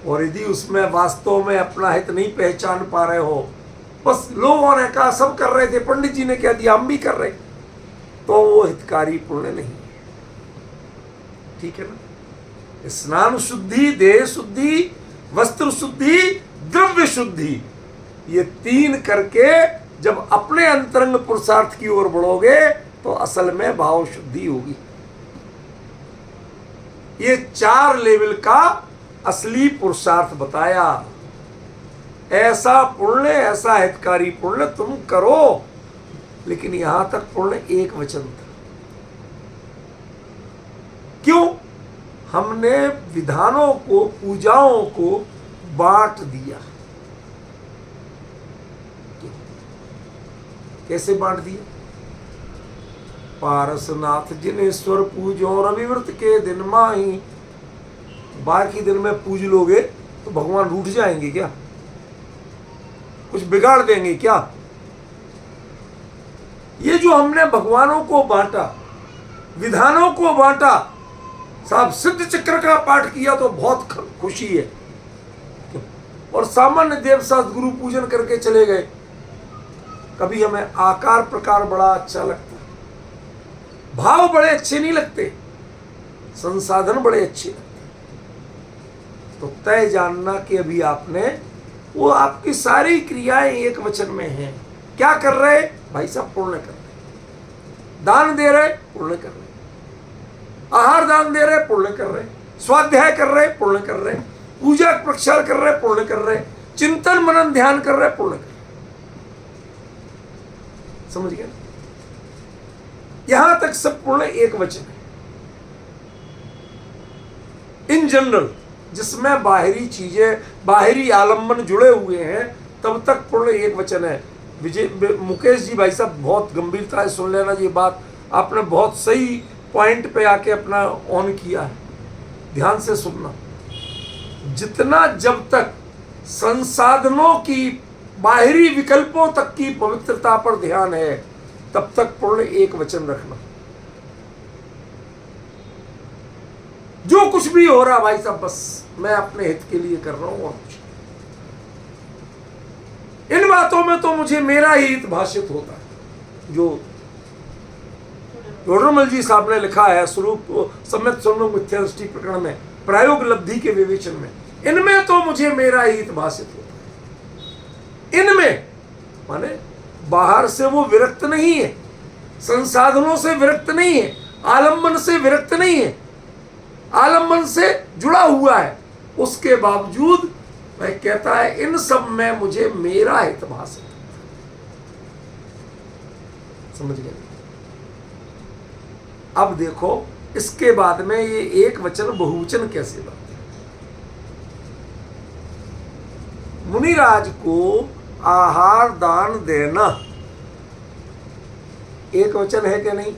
और यदि उसमें वास्तव में अपना हित नहीं पहचान पा रहे हो, बस लोगों ने कहा, सब कर रहे थे, पंडित जी ने कह दिया, हम भी कर रहे, तो वो हितकारी पुण्य नहीं है। ठीक है ना? स्नान शुद्धि, देह शुद्धि, वस्त्र शुद्धि, द्रव्य शुद्धि, ये तीन करके जब अपने अंतरंग पुरुषार्थ की ओर बढ़ोगे तो असल में भाव शुद्धि होगी। ये 4 लेवल का असली पुरुषार्थ बताया। ऐसा पुण्य, ऐसा हितकारी पुण्य तुम करो। लेकिन यहां तक पुण्य एक वचन था। क्यों? हमने विधानों को, पूजाओं को बांट दिया। कैसे बांट दिया? पारसनाथ जिनेश्वर पूजो रविव्रत के दिन माही। बाकी दिन में पूज लोगे तो भगवान रूठ जाएंगे क्या? कुछ बिगाड़ देंगे क्या? ये जो हमने भगवानों को बांटा, विधानों को बांटा, साहब सिद्ध चक्र का पाठ किया तो बहुत खुशी है, और सामान्य देव शास्त्र गुरु पूजन करके चले गए। कभी हमें आकार प्रकार बड़ा अच्छा लगता, भाव बड़े अच्छे नहीं लगते, संसाधन बड़े अच्छे लगते, तो तय जानना कि अभी आपने, वो आपकी सारी क्रियाएं एक वचन में हैं। क्या कर रहे? भाई साहब पुण्य कर रहे, दान दे रहे, पुण्य कर रहे, आहार दान दे रहे, पुण्य कर रहे, स्वाध्याय कर रहे, पुण्य कर रहे, पूजा प्रक्षाल कर रहे, पुण्य कर रहे, चिंतन मनन ध्यान कर रहे, पुण्य कर रहे। समझ गए? यहां तक सब पुण्य एक वचन है। इन जनरल जिसमें बाहरी चीजें, बाहरी आलम्बन जुड़े हुए हैं, तब तक पुण्य एक वचन है। मुकेश जी भाई साहब बहुत गंभीरता से सुन लेना, ये बात आपने बहुत सही पॉइंट पे आके अपना ऑन किया है, ध्यान से सुनना। जितना जब तक संसाधनों की, बाहरी विकल्पों तक की पवित्रता पर ध्यान है, तब तक पुण्य एक वचन रखना। जो कुछ भी हो रहा भाई साहब, बस मैं अपने हित के लिए कर रहा हूं और कुछ। इन बातों में तो मुझे मेरा ही हित भाषित होता है। जो टोडरमल जी साहब ने लिखा है स्वरूप सम्यक स्वरूप मिथ्या दृष्टि प्रकरण में, प्रायोग लब्धि के विवेचन में, इनमें तो मुझे मेरा ही हित भाषित होता है। इनमें माने बाहर से वो विरक्त नहीं है, संसाधनों से विरक्त नहीं है, आलम्बन से विरक्त नहीं है, आलम्बन से जुड़ा हुआ है, उसके बावजूद वह कहता है इन सब में मुझे मेरा हित भाषित। समझ गए? अब देखो इसके बाद में ये एक वचन बहुवचन कैसे बनते हैं। मुनिराज को आहार दान देना एक वचन है कि नहीं?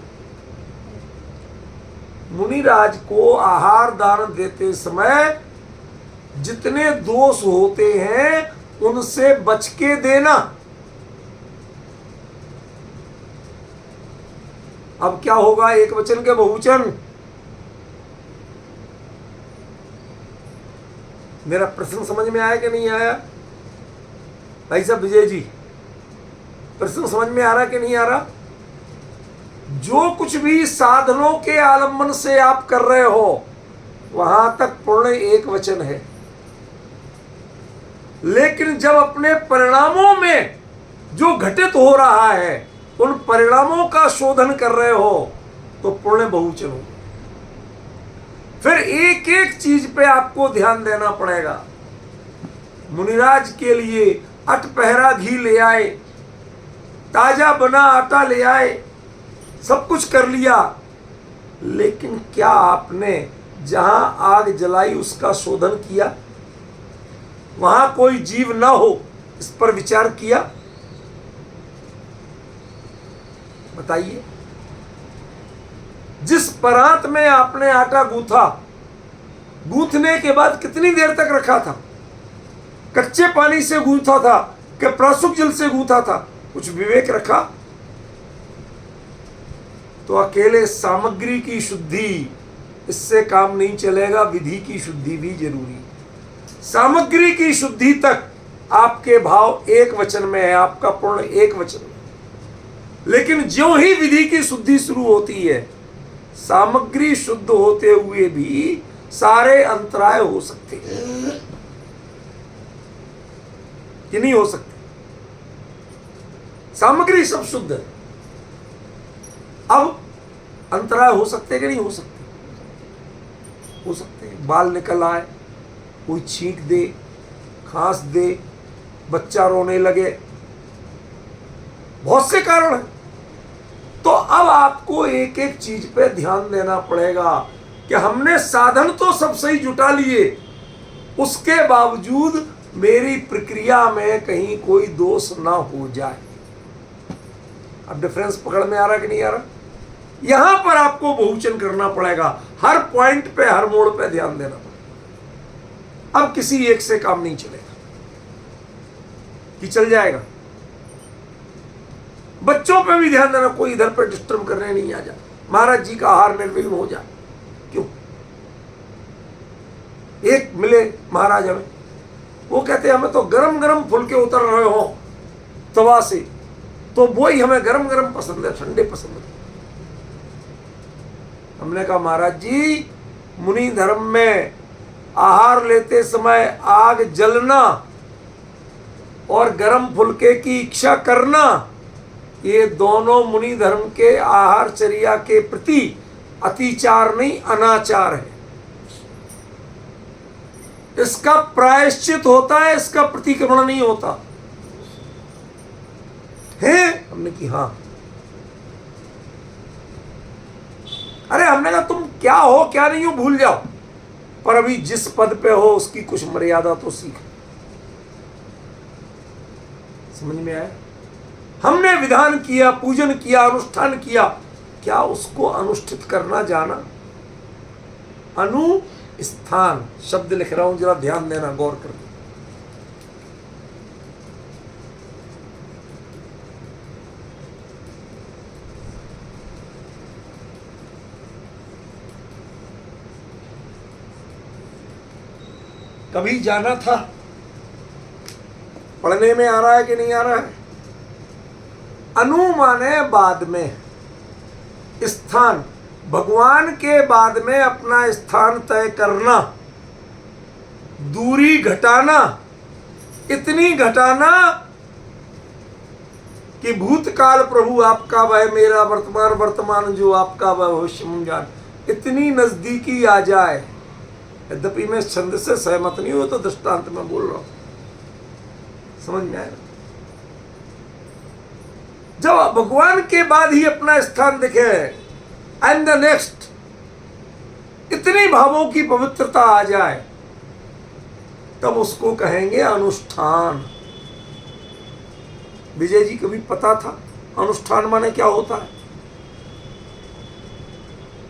मुनिराज को आहार दान देते समय जितने दोष होते हैं उनसे बच के देना। अब क्या होगा एक वचन के बहुवचन? मेरा प्रश्न समझ में आया कि नहीं आया? भाई साहब विजय जी, प्रश्न समझ में आ रहा कि नहीं आ रहा? जो कुछ भी साधनों के आलंबन से आप कर रहे हो वहां तक पूर्ण एक वचन है, लेकिन जब अपने परिणामों में जो घटित हो रहा है उन परिणामों का शोधन कर रहे हो तो पूर्ण बहुवचन हो। फिर एक एक चीज पे आपको ध्यान देना पड़ेगा। मुनिराज के लिए अटपहरा घी ले आए, ताजा बना आटा ले आए, सब कुछ कर लिया, लेकिन क्या आपने जहां आग जलाई उसका शोधन किया? वहां कोई जीव ना हो इस पर विचार किया? बताइए। जिस परात में आपने आटा गूंथा, गूंथने के बाद कितनी देर तक रखा था? कच्चे पानी से गूंथा था कि प्रासुक जल से गूंथा था? कुछ विवेक रखा? तो अकेले सामग्री की शुद्धि इससे काम नहीं चलेगा, विधि की शुद्धि भी जरूरी है। सामग्री की शुद्धि तक आपके भाव एक वचन में है, आपका पूर्ण एक वचन में, लेकिन ज्यों ही विधि की शुद्धि शुरू होती है, सामग्री शुद्ध होते हुए भी सारे अंतराय हो सकते हैं कि नहीं हो सकते? सामग्री सब शुद्ध है, अब अंतराय हो सकते कि नहीं हो सकते? हो सकते हैं। बाल निकल आए, कोई छींक दे, खांस दे, बच्चा रोने लगे, बहुत से कारण हैं। तो अब आपको एक एक चीज पे ध्यान देना पड़ेगा कि हमने साधन तो सब सही जुटा लिए, उसके बावजूद मेरी प्रक्रिया में कहीं कोई दोष ना हो जाए। अब डिफरेंस पकड़ में आ रहा कि नहीं आ रहा? यहां पर आपको बहुवचन करना पड़ेगा, हर पॉइंट पे, हर मोड़ पे ध्यान देना पड़ेगा। अब किसी एक से काम नहीं चलेगा कि चल जाएगा। बच्चों पे भी ध्यान देना, कोई इधर पे डिस्टर्ब करने नहीं आ जाए, महाराज जी का आहार निर्विघ्न हो जाए। क्यों? एक मिले महाराज हमें, वो कहते हमें तो गरम गरम फुलके उतर रहे हो तवा से, तो वो ही हमें गरम गरम पसंद है, ठंडे पसंद है। हमने कहा महाराज जी, मुनि धर्म में आहार लेते समय आग जलना और गरम फुलके की इच्छा करना, ये दोनों मुनि धर्म के आहारचर्या के प्रति अतिचार नहीं, अनाचार है। इसका प्रायश्चित होता है, इसका प्रतिक्रमण नहीं होता है। हमने की हाँ। अरे हमने कहा तुम क्या हो क्या नहीं हो भूल जाओ, पर अभी जिस पद पे हो उसकी कुछ मर्यादा तो सीखो। समझ में आया? हमने विधान किया, पूजन किया, अनुष्ठान किया, क्या उसको अनुष्ठित करना जाना? अनुष्ठान शब्द लिख रहा हूं, जरा ध्यान देना, गौर करना। कभी जाना था, पढ़ने में आ रहा है कि नहीं आ रहा है? अनु माने बाद में, स्थान, भगवान के बाद में अपना स्थान तय करना, दूरी घटाना, इतनी घटाना कि भूतकाल प्रभु आपका वह मेरा, वर्तमान वर्तमान जो आपका वह भविष्य जान, इतनी नजदीकी आ जाए यद्यपि मैं इस छंद से सहमत नहीं हूं, तो दृष्टांत में बोल रहा हूं, समझ में आया? जब भगवान के बाद ही अपना स्थान दिखे, एंड द नेक्स्ट, इतनी भावों की पवित्रता आ जाए, तब उसको कहेंगे अनुष्ठान। विजय जी कभी पता था अनुष्ठान माने क्या होता है?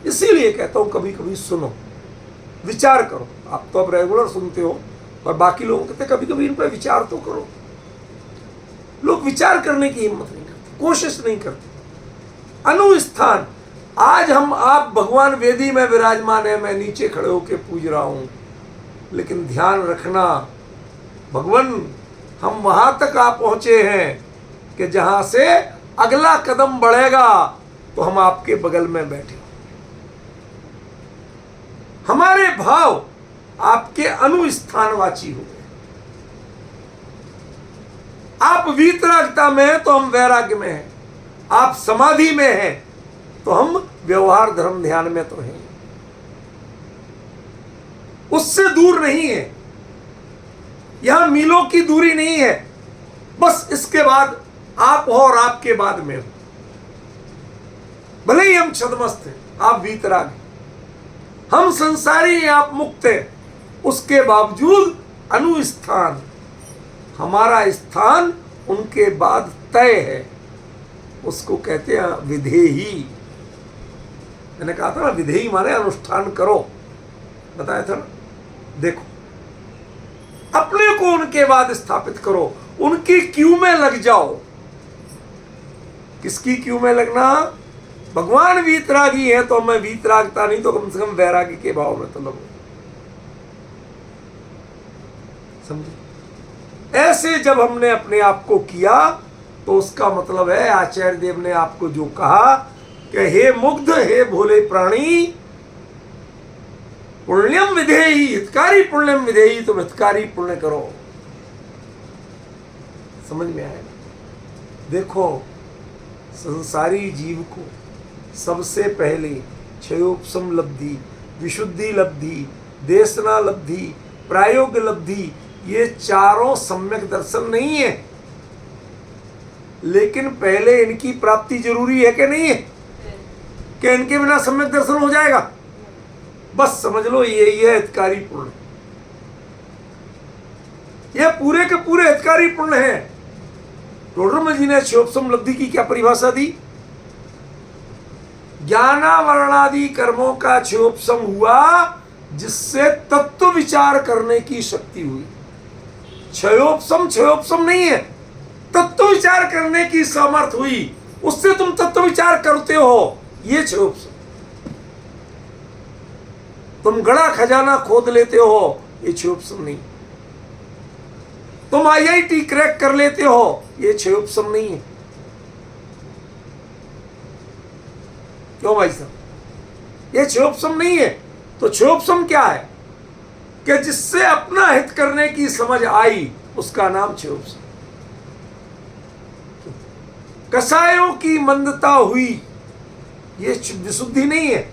इसीलिए कहता हूं कभी कभी सुनो, विचार करो। आप तो अब रेगुलर सुनते हो, और बाकी लोग कहते कभी कभी इन पर विचार तो करो। लोग विचार करने की हिम्मत नहीं करते, कोशिश नहीं करते। अनुष्ठान, आज हम आप भगवान वेदी में विराजमान है, मैं नीचे खड़े होकर पूज रहा हूं, लेकिन ध्यान रखना भगवान, हम वहां तक आ पहुंचे हैं कि जहां से अगला कदम बढ़ेगा तो हम आपके बगल में बैठे। हमारे भाव आपके अनुष्ठानवाची हो गए। आप वीतरागता में हैं तो हम वैराग्य में हैं, आप समाधि में हैं तो हम व्यवहार धर्म ध्यान में तो हैं, उससे दूर नहीं है। यहां मीलों की दूरी नहीं है, बस इसके बाद आप हो और आपके बाद में हो। भले ही हम छद्मस्त हैं, आप वीतराग, हम संसारी हैं, आप मुक्त हैं, उसके बावजूद अनुस्थान, हमारा स्थान उनके बाद तय है। उसको कहते हैं विधेयी। मैंने कहा था ना, विधेयी माने अनुष्ठान करो, बताया था ना। देखो, अपने को उनके बाद स्थापित करो, उनकी क्यू में लग जाओ। किसकी क्यू में लगना? भगवान वीतरागी है तो मैं वीतरागता नहीं तो कम से कम वैरागी के भाव में तो लगो। समझे? ऐसे जब हमने अपने आप को किया तो उसका मतलब है, आचार्य देव ने आपको जो कहा कि हे मुग्ध, हे भोले प्राणी, पुण्यम विधेयी, हितकारी पुण्यम विधेयी, तुम हितकारी पुण्य करो। समझ में आएगा? देखो, संसारी जीव को सबसे पहले क्षयोपशम लब्धि, विशुद्धि लब्धि, देशना लब्धि, प्रायोग लब्धि, ये चारों सम्यक दर्शन नहीं है। लेकिन पहले इनकी प्राप्ति जरूरी है कि नहीं है? कि इनके बिना सम्यक दर्शन हो जाएगा? बस समझ लो यही है हितकारी पुण्य। ये पूरे के पूरे हितकारी पुण्य है। टोडरमल जी ने क्षयोपशम लब्धि की क्या परिभाषा दी? ज्ञानावरणादि कर्मों का क्षयोपशम हुआ जिससे तत्व विचार करने की शक्ति हुई। क्षयोपशम नहीं है, तत्व विचार करने की सामर्थ्य हुई, उससे तुम तत्व विचार करते हो, ये क्षयोपशम। तुम गड़ा खजाना खोद लेते हो, ये क्षयोपशम नहीं। तुम IIT क्रैक कर लेते हो, ये क्षयोपशम नहीं है। क्यों भाई साहब? ये क्षयोपशम नहीं है। तो क्षयोपशम क्या है? कि जिससे अपना हित करने की समझ आई, उसका नाम क्षयोपशम। कसायों की मंदता हुई, ये विशुद्धि नहीं है।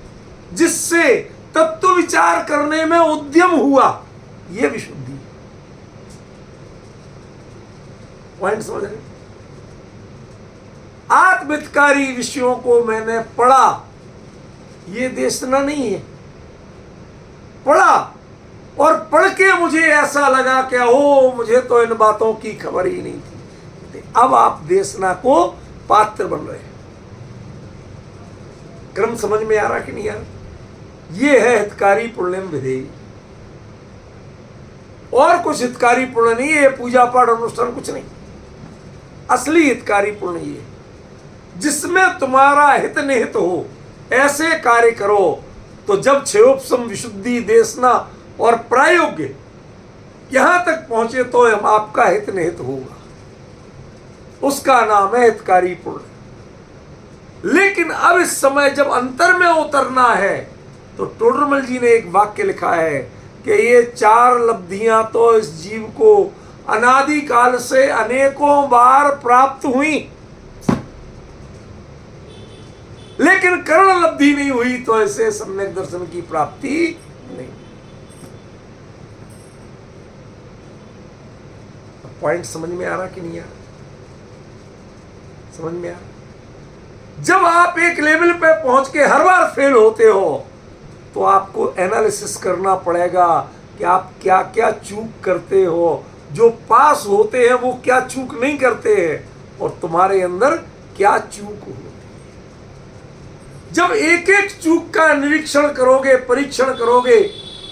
जिससे तत्व विचार करने में उद्यम हुआ, ये विशुद्धि। पॉइंट समझ रहे? आत्महितकारी विषयों को मैंने पढ़ा, ये देशना नहीं है। पढ़ा और पढ़ के मुझे ऐसा लगा कि ओ, मुझे तो इन बातों की खबर ही नहीं थी। अब आप देशना को पात्र बन रहे हैं। क्रम समझ में आ रहा कि नहीं आ रहा? ये है हितकारी पुण्यम विधेयी। और कुछ हितकारी पुण्य नहीं है, पूजा पाठ अनुष्ठान कुछ नहीं। असली हितकारी पुण्य ये, जिसमें तुम्हारा हित निहित हो, ऐसे कार्य करो तो जब क्षयोपशम, विशुद्धि, देशना और प्रायोग्य यहां तक पहुंचे तो हम आपका हित निहित होगा। उसका नाम है हितकारी पुण्य। लेकिन अब इस समय जब अंतर में उतरना है तो टोडरमल जी ने एक वाक्य लिखा है कि ये चार लब्धियां तो इस जीव को अनादि काल से अनेकों बार प्राप्त हुई, लेकिन कर्ण लब्धि नहीं हुई तो ऐसे सम्यक दर्शन की प्राप्ति नहीं। पॉइंट समझ में आ रहा कि नहीं आ रहा? समझ में आ रहा? जब आप एक लेवल पे पहुंच के हर बार फेल होते हो तो आपको एनालिसिस करना पड़ेगा कि आप क्या क्या चूक करते हो। जो पास होते हैं वो क्या चूक नहीं करते हैं, और तुम्हारे अंदर क्या चूक होती है। जब एक एक चूक का निरीक्षण करोगे, परीक्षण करोगे,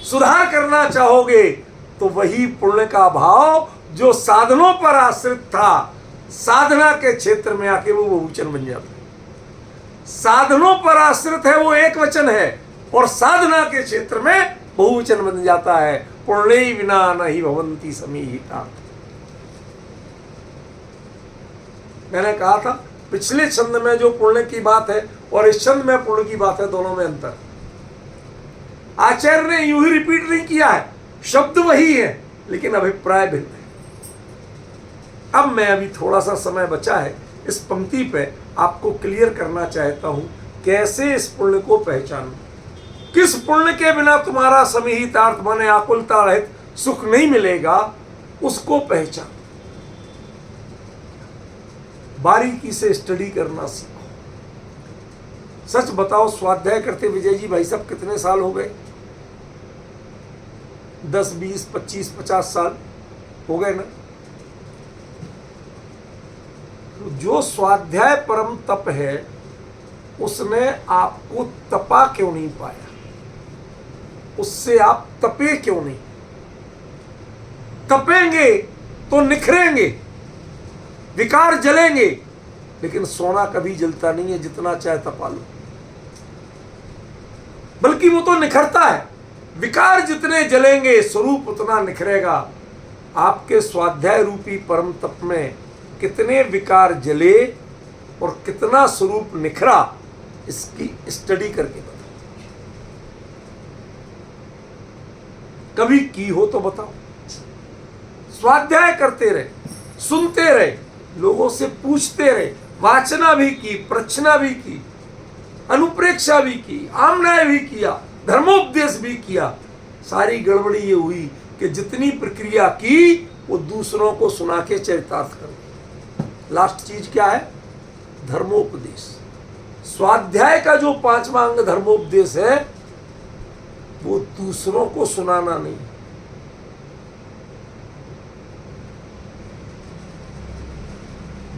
सुधार करना चाहोगे, तो वही पुण्य का भाव जो साधनों पर आश्रित था, साधना के क्षेत्र में आके वो बहुवचन बन जाता है। साधनों पर आश्रित है वो एक वचन है, और साधना के क्षेत्र में बहुवचन बन जाता है। पुण्य विना नहीं भवंती समीहिता। मैंने कहा था पिछले छंद में जो पुण्य की बात है और इस छंद में पुण्य की बात है, दोनों में अंतर। आचार्य ने यूं ही रिपीट नहीं किया है, शब्द वही है लेकिन अभिप्राय भिन्न है। अब मैं अभी थोड़ा सा समय बचा है, इस पंक्ति पे आपको क्लियर करना चाहता हूं कैसे इस पुण्य को पहचानूं। किस पुण्य के बिना तुम्हारा समीहितार्थ माने आकुलता रहित सुख नहीं मिलेगा, उसको पहचान। बारीकी से स्टडी करना सीखो। सच बताओ, स्वाध्याय करते विजय जी भाई साहब कितने साल हो गए? 10, 20, 25, 50 साल हो गए ना? जो स्वाध्याय परम तप है उसने आपको तपा क्यों नहीं पाया? उससे आप तपे क्यों नहीं? तपेंगे तो निखरेंगे, विकार जलेंगे, लेकिन सोना कभी जलता नहीं है जितना चाहे तपा लो, बल्कि वो तो निखरता है। विकार जितने जलेंगे स्वरूप उतना निखरेगा। आपके स्वाध्याय रूपी परम तप में कितने विकार जले और कितना स्वरूप निखरा, इसकी स्टडी करके बताओ। कभी की हो तो बताओ। स्वाध्याय करते रहे, सुनते रहे, लोगों से पूछते रहे, वाचना भी की, प्रचना भी की, अनुप्रेक्षा भी की, आमनाय भी किया, धर्मोपदेश भी किया। सारी गड़बड़ी ये हुई कि जितनी प्रक्रिया की वो दूसरों को सुना के चरितार्थ करो। लास्ट चीज क्या है? धर्मोपदेश। स्वाध्याय का जो 5वां अंग धर्मोपदेश है वो दूसरों को सुनाना नहीं।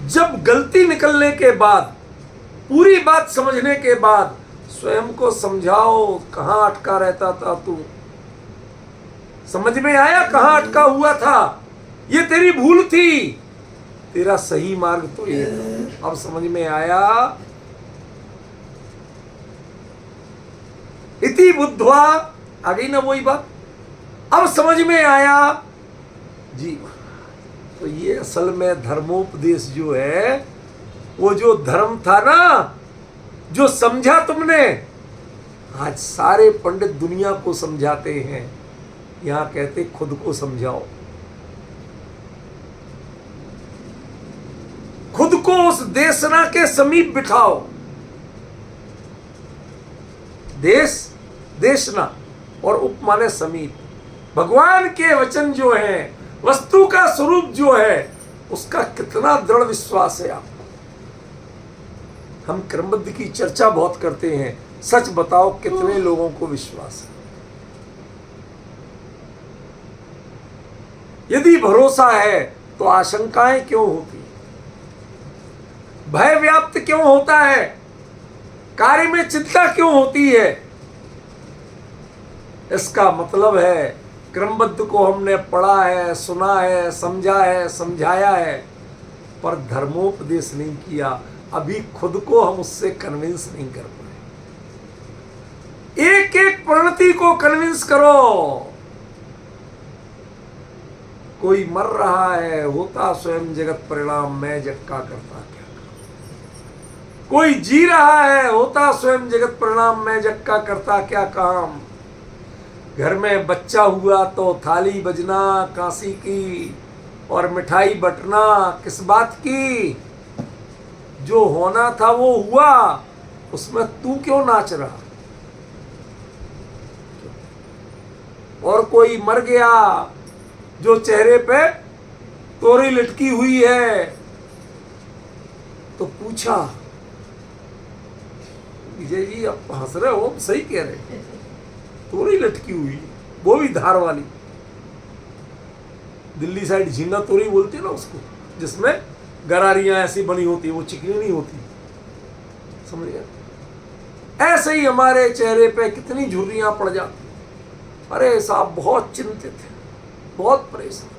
जब गलती निकलने के बाद, पूरी बात समझने के बाद स्वयं को समझाओ, कहां अटका रहता था तू? समझ में आया कहां अटका हुआ था? ये तेरी भूल थी, तेरा सही मार्ग तो ये था। अब समझ में आया। इति बुद्ध्वा, आ गई ना वही बात? अब समझ में आया जी। तो ये असल में धर्मोपदेश जो है, वो जो धर्म था ना, जो समझा तुमने, आज सारे पंडित दुनिया को समझाते हैं। यहां कहते खुद को समझाओ, खुद को उस देशना के समीप बिठाओ। देश, देशना और उप माने समीप। भगवान के वचन जो हैं, वस्तु का स्वरूप जो है, उसका कितना दृढ़ विश्वास है आपको? हम क्रमबद्ध की चर्चा बहुत करते हैं, सच बताओ कितने लोगों को विश्वास है? यदि भरोसा है तो आशंकाएं क्यों होती? भय व्याप्त क्यों होता है? कार्य में चिंता क्यों होती है? इसका मतलब है क्रमबद्ध को हमने पढ़ा है, सुना है, समझा है, समझाया है, पर धर्मोपदेश नहीं किया। अभी खुद को हम उससे कन्विंस नहीं कर पाए। एक एक प्रणति को कन्विंस करो। कोई मर रहा है, होता स्वयं जगत परिणाम, मैं जग का करता क्या। कोई जी रहा है, होता स्वयं जगत परिणाम, मैं जग का करता क्या काम। घर में बच्चा हुआ तो थाली बजना कांसी की और मिठाई बटना किस बात की? जो होना था वो हुआ, उसमें तू क्यों नाच रहा? और कोई मर गया जो चेहरे पे तोरी लटकी हुई है। तो पूछा, विजय जी आप हंस रहे हो, सही कह रहे, तोरी लटकी हुई, वो भी धार वाली। दिल्ली साइड झींगा तोरी बोलती है ना उसको, जिसमें गरारियां ऐसी बनी होती है, वो चिकनी नहीं होती, समझ गया। ऐसे ही हमारे चेहरे पे कितनी झुर्रियां पड़ जाती। अरे साहब बहुत चिंतित है, बहुत परेशान,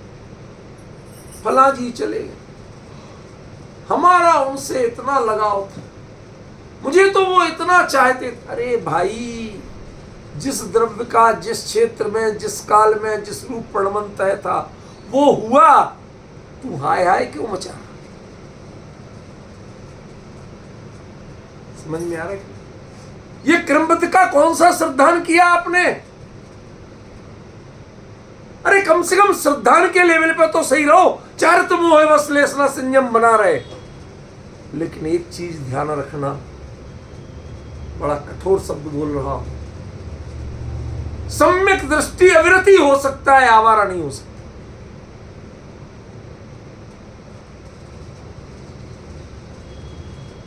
फला जी चले गए, हमारा उनसे इतना लगाव था, मुझे तो वो इतना चाहते थे। अरे भाई, जिस द्रव्य का जिस क्षेत्र में, जिस काल में, जिस रूप प्रणमन तय था वो हुआ, तू हाय हाय क्यों मचा? समझ में आ रहा है? ये क्रमबद्ध का कौन सा श्रद्धान किया आपने? अरे कम से कम श्रद्धान के लेवल पे तो सही रहो, चारित मोह बस लेसना संयम बना रहे। लेकिन एक चीज ध्यान रखना, बड़ा कठोर शब्द बोल रहा हूं, सम्यक दृष्टि अविरति हो सकता है, आवारा नहीं हो सकता।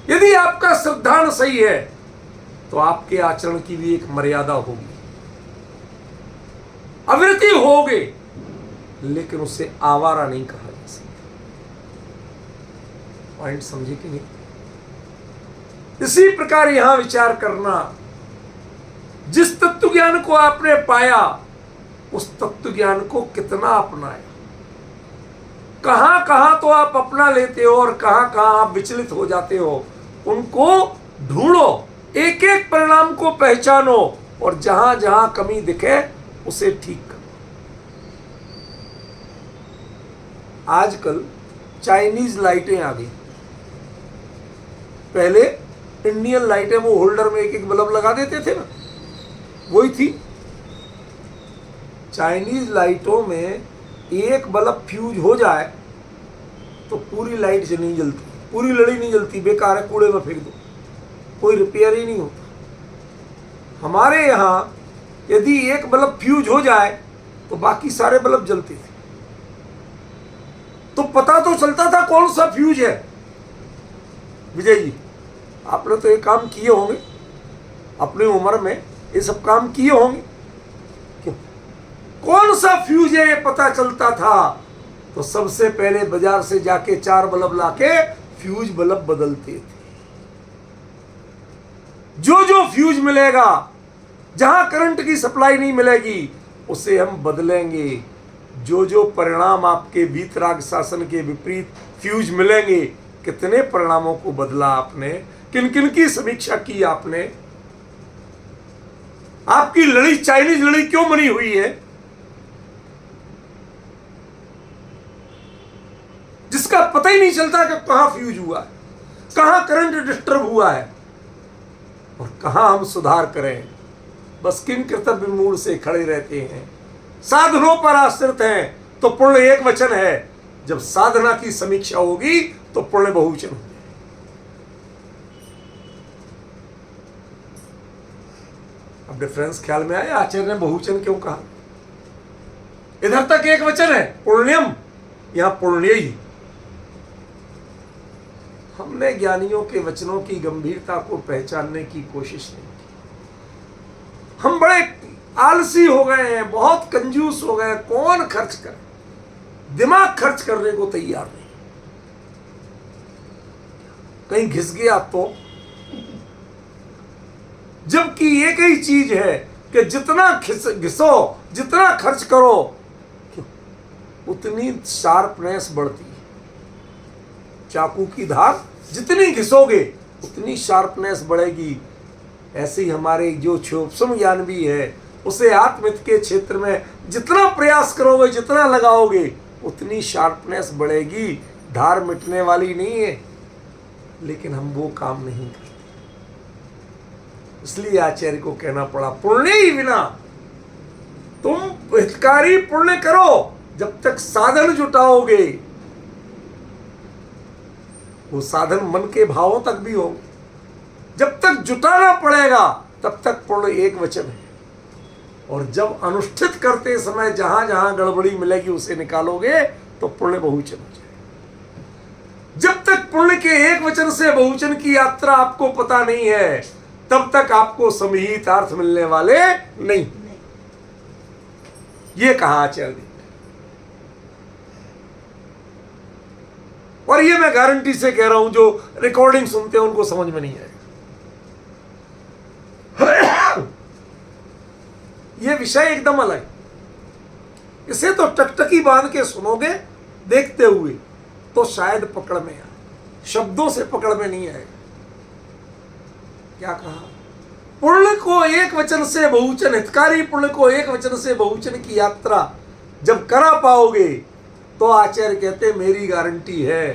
यदि आपका श्रद्धान सही है तो आपके आचरण की भी एक मर्यादा होगी, अविरति होगे, लेकिन उससे आवारा नहीं कहा जा सकता। पॉइंट समझे कि नहीं? इसी प्रकार यहां विचार करना, जिस तत्व ज्ञान को आपने पाया उस तत्व ज्ञान को कितना अपनाया, कहां कहां तो आप अपना लेते हो और कहां कहां आप विचलित हो जाते हो, उनको ढूंढो, एक एक परिणाम को पहचानो और जहां जहां कमी दिखे उसे ठीक करो। आजकल चाइनीज लाइटें आ गई, पहले इंडियन लाइटें वो होल्डर में एक एक बल्ब लगा देते थे ना, वही थी। चाइनीज लाइटों में एक बल्ब फ्यूज हो जाए तो पूरी लाइट से नहीं जलती, पूरी लड़ी नहीं जलती, बेकार है, कूड़े में फेंक दो, कोई रिपेयर ही नहीं होता। हमारे यहाँ यदि एक बल्ब फ्यूज हो जाए तो बाकी सारे बल्ब जलते थे, तो पता तो चलता था कौन सा फ्यूज है। विजय जी, आपने तो ये काम किए होंगे, अपनी उम्र में ये सब काम किए होंगे, क्यों? कौन सा फ्यूज है ये पता चलता था तो सबसे पहले बाजार से जाके 4 बल्ब लाके फ्यूज बल्ब बदलते थे। जो जो फ्यूज मिलेगा, जहां करंट की सप्लाई नहीं मिलेगी उसे हम बदलेंगे। जो जो परिणाम आपके वीतराग शासन के विपरीत फ्यूज मिलेंगे, कितने परिणामों को बदला आपने, किन किन की समीक्षा की आपने, आपकी लड़ी चाइनीज लड़ी क्यों बनी हुई है, जिसका पता ही नहीं चलता कि कहां फ्यूज हुआ है, कहां करंट डिस्टर्ब हुआ है और कहां हम सुधार करें। बस किन कर्तव्य मूल से खड़े रहते हैं, साधनों पर आश्रित हैं तो पुण्य एक वचन है, जब साधना की समीक्षा होगी तो पुण्य बहुवचन हो। अब डिफरेंस ख्याल में आया, आचार्य ने बहुवचन क्यों कहा? इधर तक एक वचन है पुण्यम, यहां पुण्य ही। हमने ज्ञानियों के वचनों की गंभीरता को पहचानने की कोशिश नहीं की। हम बड़े आलसी हो गए हैं, बहुत कंजूस हो गए। कौन खर्च करे, दिमाग खर्च करने को तैयार नहीं। कहीं घिस गया तो, जबकि एक ही चीज है कि जितना घिसो, जितना खर्च करो, उतनी शार्पनेस बढ़ती है। चाकू की धार जितनी घिसोगे उतनी शार्पनेस बढ़ेगी। ऐसे ही हमारे जो सूक्ष्म ज्ञान भी है, उसे आत्महित के क्षेत्र में जितना प्रयास करोगे, जितना लगाओगे, उतनी शार्पनेस बढ़ेगी। धार मिटने वाली नहीं है, लेकिन हम वो काम नहीं करते। इसलिए आचार्य को कहना पड़ा, पुण्य ही बिना, तुम हितकारी पुण्य करो, जब तक साधन जुटाओगे, वो साधन मन के भावों तक भी होंगे, जब तक जुटाना पड़ेगा तब तक पुण्य एक वचन है। और जब अनुष्ठित करते समय जहां जहां गड़बड़ी मिलेगी उसे निकालोगे तो पुण्य बहुवचन हो जाए। जब तक पुण्य के एक वचन से बहुवचन की यात्रा आपको पता नहीं है, तब तक आपको समीहित अर्थ मिलने वाले नहीं। ये कहा आचार्य ने। और ये मैं गारंटी से कह रहा हूं, जो रिकॉर्डिंग सुनते हैं उनको समझ में नहीं आएगा। ये विषय एकदम अलग। इसे तो टकटकी बांध के सुनोगे देखते हुए तो शायद पकड़ में आए, शब्दों से पकड़ में नहीं आएगा। क्या कहा? पुण्य को एक वचन से बहुवचन, हितकारी पुण्य को एक वचन से बहुवचन की यात्रा जब करा पाओगे तो आचार्य कहते मेरी गारंटी है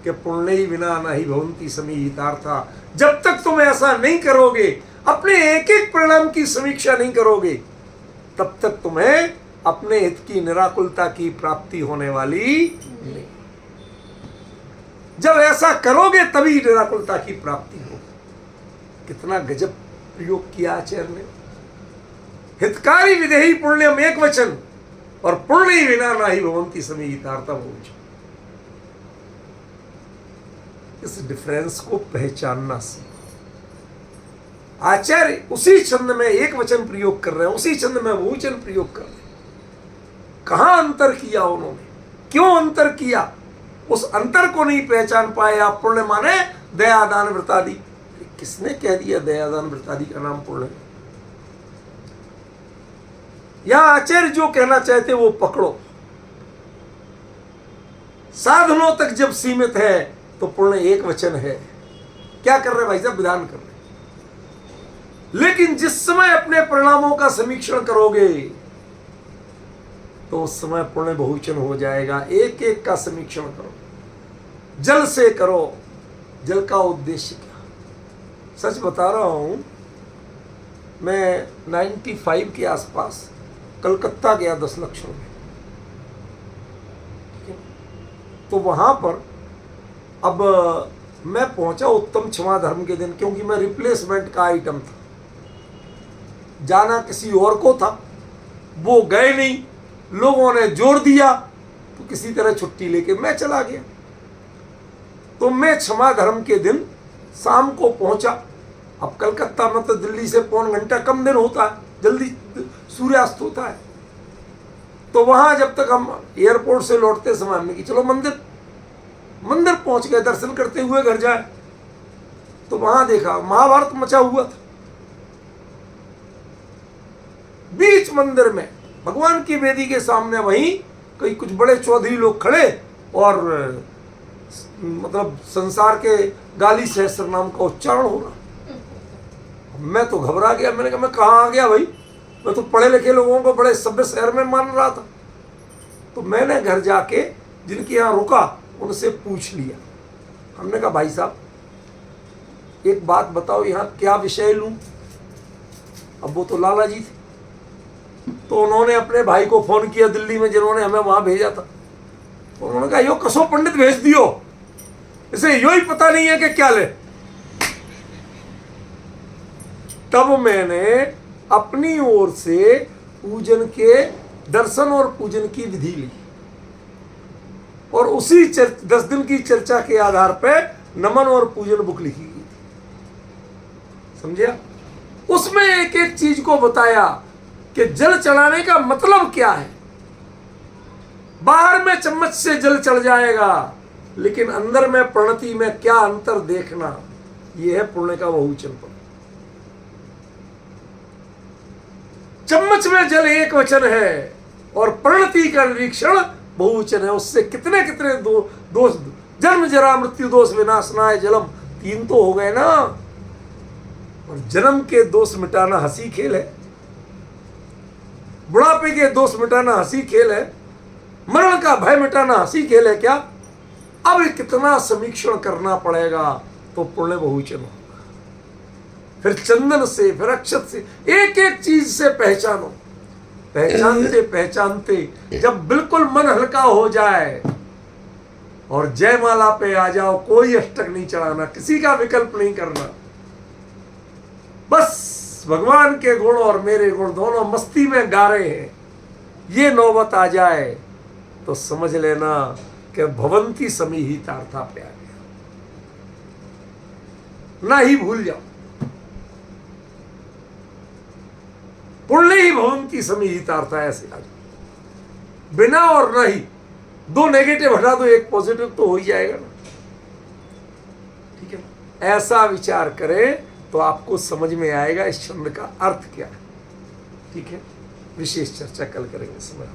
कि पुण्य ही विना न ही भवन्ति समीहितार्था। जब तक तुम ऐसा नहीं करोगे, अपने एक एक परिणाम की समीक्षा नहीं करोगे, तब तक तुम्हें अपने हित की निराकुलता की प्राप्ति होने वाली नहीं। जब ऐसा करोगे तभी निराकुलता की प्राप्ति होगी। कितना गजब प्रयोग किया आचार्य ने। हितकारी विदेही पुण्यम एक वचन और पुण्य ही विना ना ही भवन्ति समीहितार्था बहुवचन। इस डिफरेंस को पहचानना सीखो। आचार्य उसी छंद में एक वचन प्रयोग कर रहे हैं, उसी छंद में बहुवचन प्रयोग कर रहे हैं। कहां अंतर किया उन्होंने, क्यों अंतर किया, उस अंतर को नहीं पहचान पाए आप। पुण्य माने दया दान व्रतादि। किसने कह दिया दया दान व्रतादि का नाम पुण्य? यहां आचार्य जो कहना चाहते वो पकड़ो। साधनों तक जब सीमित है तो पुण्य एक वचन है। क्या कर रहे भाई साहब? विधान कर रहे। लेकिन जिस समय अपने परिणामों का समीक्षण करोगे तो उस समय पुण्य बहुवचन हो जाएगा। एक एक का समीक्षण करो, जल से करो। जल का उद्देश्य क्या? सच बता रहा हूं, मैं 95 के आसपास कलकत्ता गया 10 लक्षण में। तो वहां पर अब मैं पहुंचा उत्तम क्षमा धर्म के दिन, क्योंकि मैं रिप्लेसमेंट का आइटम था। जाना किसी और को था, वो गए नहीं, लोगों ने जोर दिया तो किसी तरह छुट्टी लेके मैं चला गया। तो मैं क्षमा धर्म के दिन शाम को पहुंचा। अब कलकत्ता में तो दिल्ली से पौन घंटा कम दिन होता है, जल्दी सूर्यास्त होता है। तो वहां जब तक हम एयरपोर्ट से लौटते समय हमने कि चलो मंदिर पहुंच गए, दर्शन करते हुए घर जाए। तो वहां देखा महाभारत मचा हुआ था। बीच मंदिर में भगवान की वेदी के सामने वहीं कई कुछ बड़े चौधरी लोग खड़े और मतलब संसार के गाली सहस्त्र नाम का उच्चारण हो रहा। मैं तो घबरा गया। मैंने कहा मैं कहाँ आ गया भाई, मैं तो पढ़े लिखे लोगों को बड़े सभ्य शहर में मान रहा था। तो मैंने घर जाके जिनके यहाँ रुका उनसे पूछ लिया। हमने कहा भाई साहब एक बात बताओ, यहाँ क्या विषय लूं? अब वो तो लाला जी थे। तो उन्होंने अपने भाई को फोन किया दिल्ली में, जिन्होंने हमें वहां भेजा था। तो उन्होंने कहा यो कसो पंडित भेज दियो, इसे यो ही पता नहीं है कि क्या ले। तब मैंने अपनी ओर से पूजन के दर्शन और पूजन की विधि ली और उसी 10 दिन की चर्चा के आधार पर नमन और पूजन बुक लिखी गई थी। समझिया? उसमें एक एक चीज को बताया कि जल चढ़ाने का मतलब क्या है। बाहर में चम्मच से जल चढ़ जाएगा, लेकिन अंदर में प्रणति में क्या अंतर देखना, यह है पुण्य का बहुवचन। चम्मच में जल एक वचन है और प्रणति का निरीक्षण बहुवचन है। उससे कितने कितने दोष, जन्म जरा मृत्यु दोष विनाशनाय जलम, 3 तो हो गए ना। और जन्म के दोष मिटाना हंसी खेल है, बुढ़ापे के दोष मिटाना हंसी खेल है, मरण का भय मिटाना हंसी खेल है क्या? अब कितना समीक्षण करना पड़ेगा तो पुण्य बहुवचन होगा। फिर चंदन से, फिर अक्षत से, एक एक चीज से पहचानो। पहचानते पहचानते जब बिल्कुल मन हल्का हो जाए और जयमाला पे आ जाओ, कोई अष्टक नहीं चढ़ाना, किसी का विकल्प नहीं करना, बस भगवान के गुण और मेरे गुण दोनों मस्ती में गा रहे हैं, ये नौबत आ जाए तो समझ लेना कि भवंती समीहितार्था पे आ गया, ना ही भूल जाओ। पुण्य ही भवंती समीहितार्था, ऐसे आ जाओ। बिना और ना ही, दो नेगेटिव हटा दो, एक पॉजिटिव तो हो ही जाएगा ना। ठीक है, ऐसा विचार करें तो आपको समझ में आएगा इस छंद का अर्थ क्या है। ठीक है, विशेष चर्चा कल करेंगे समय।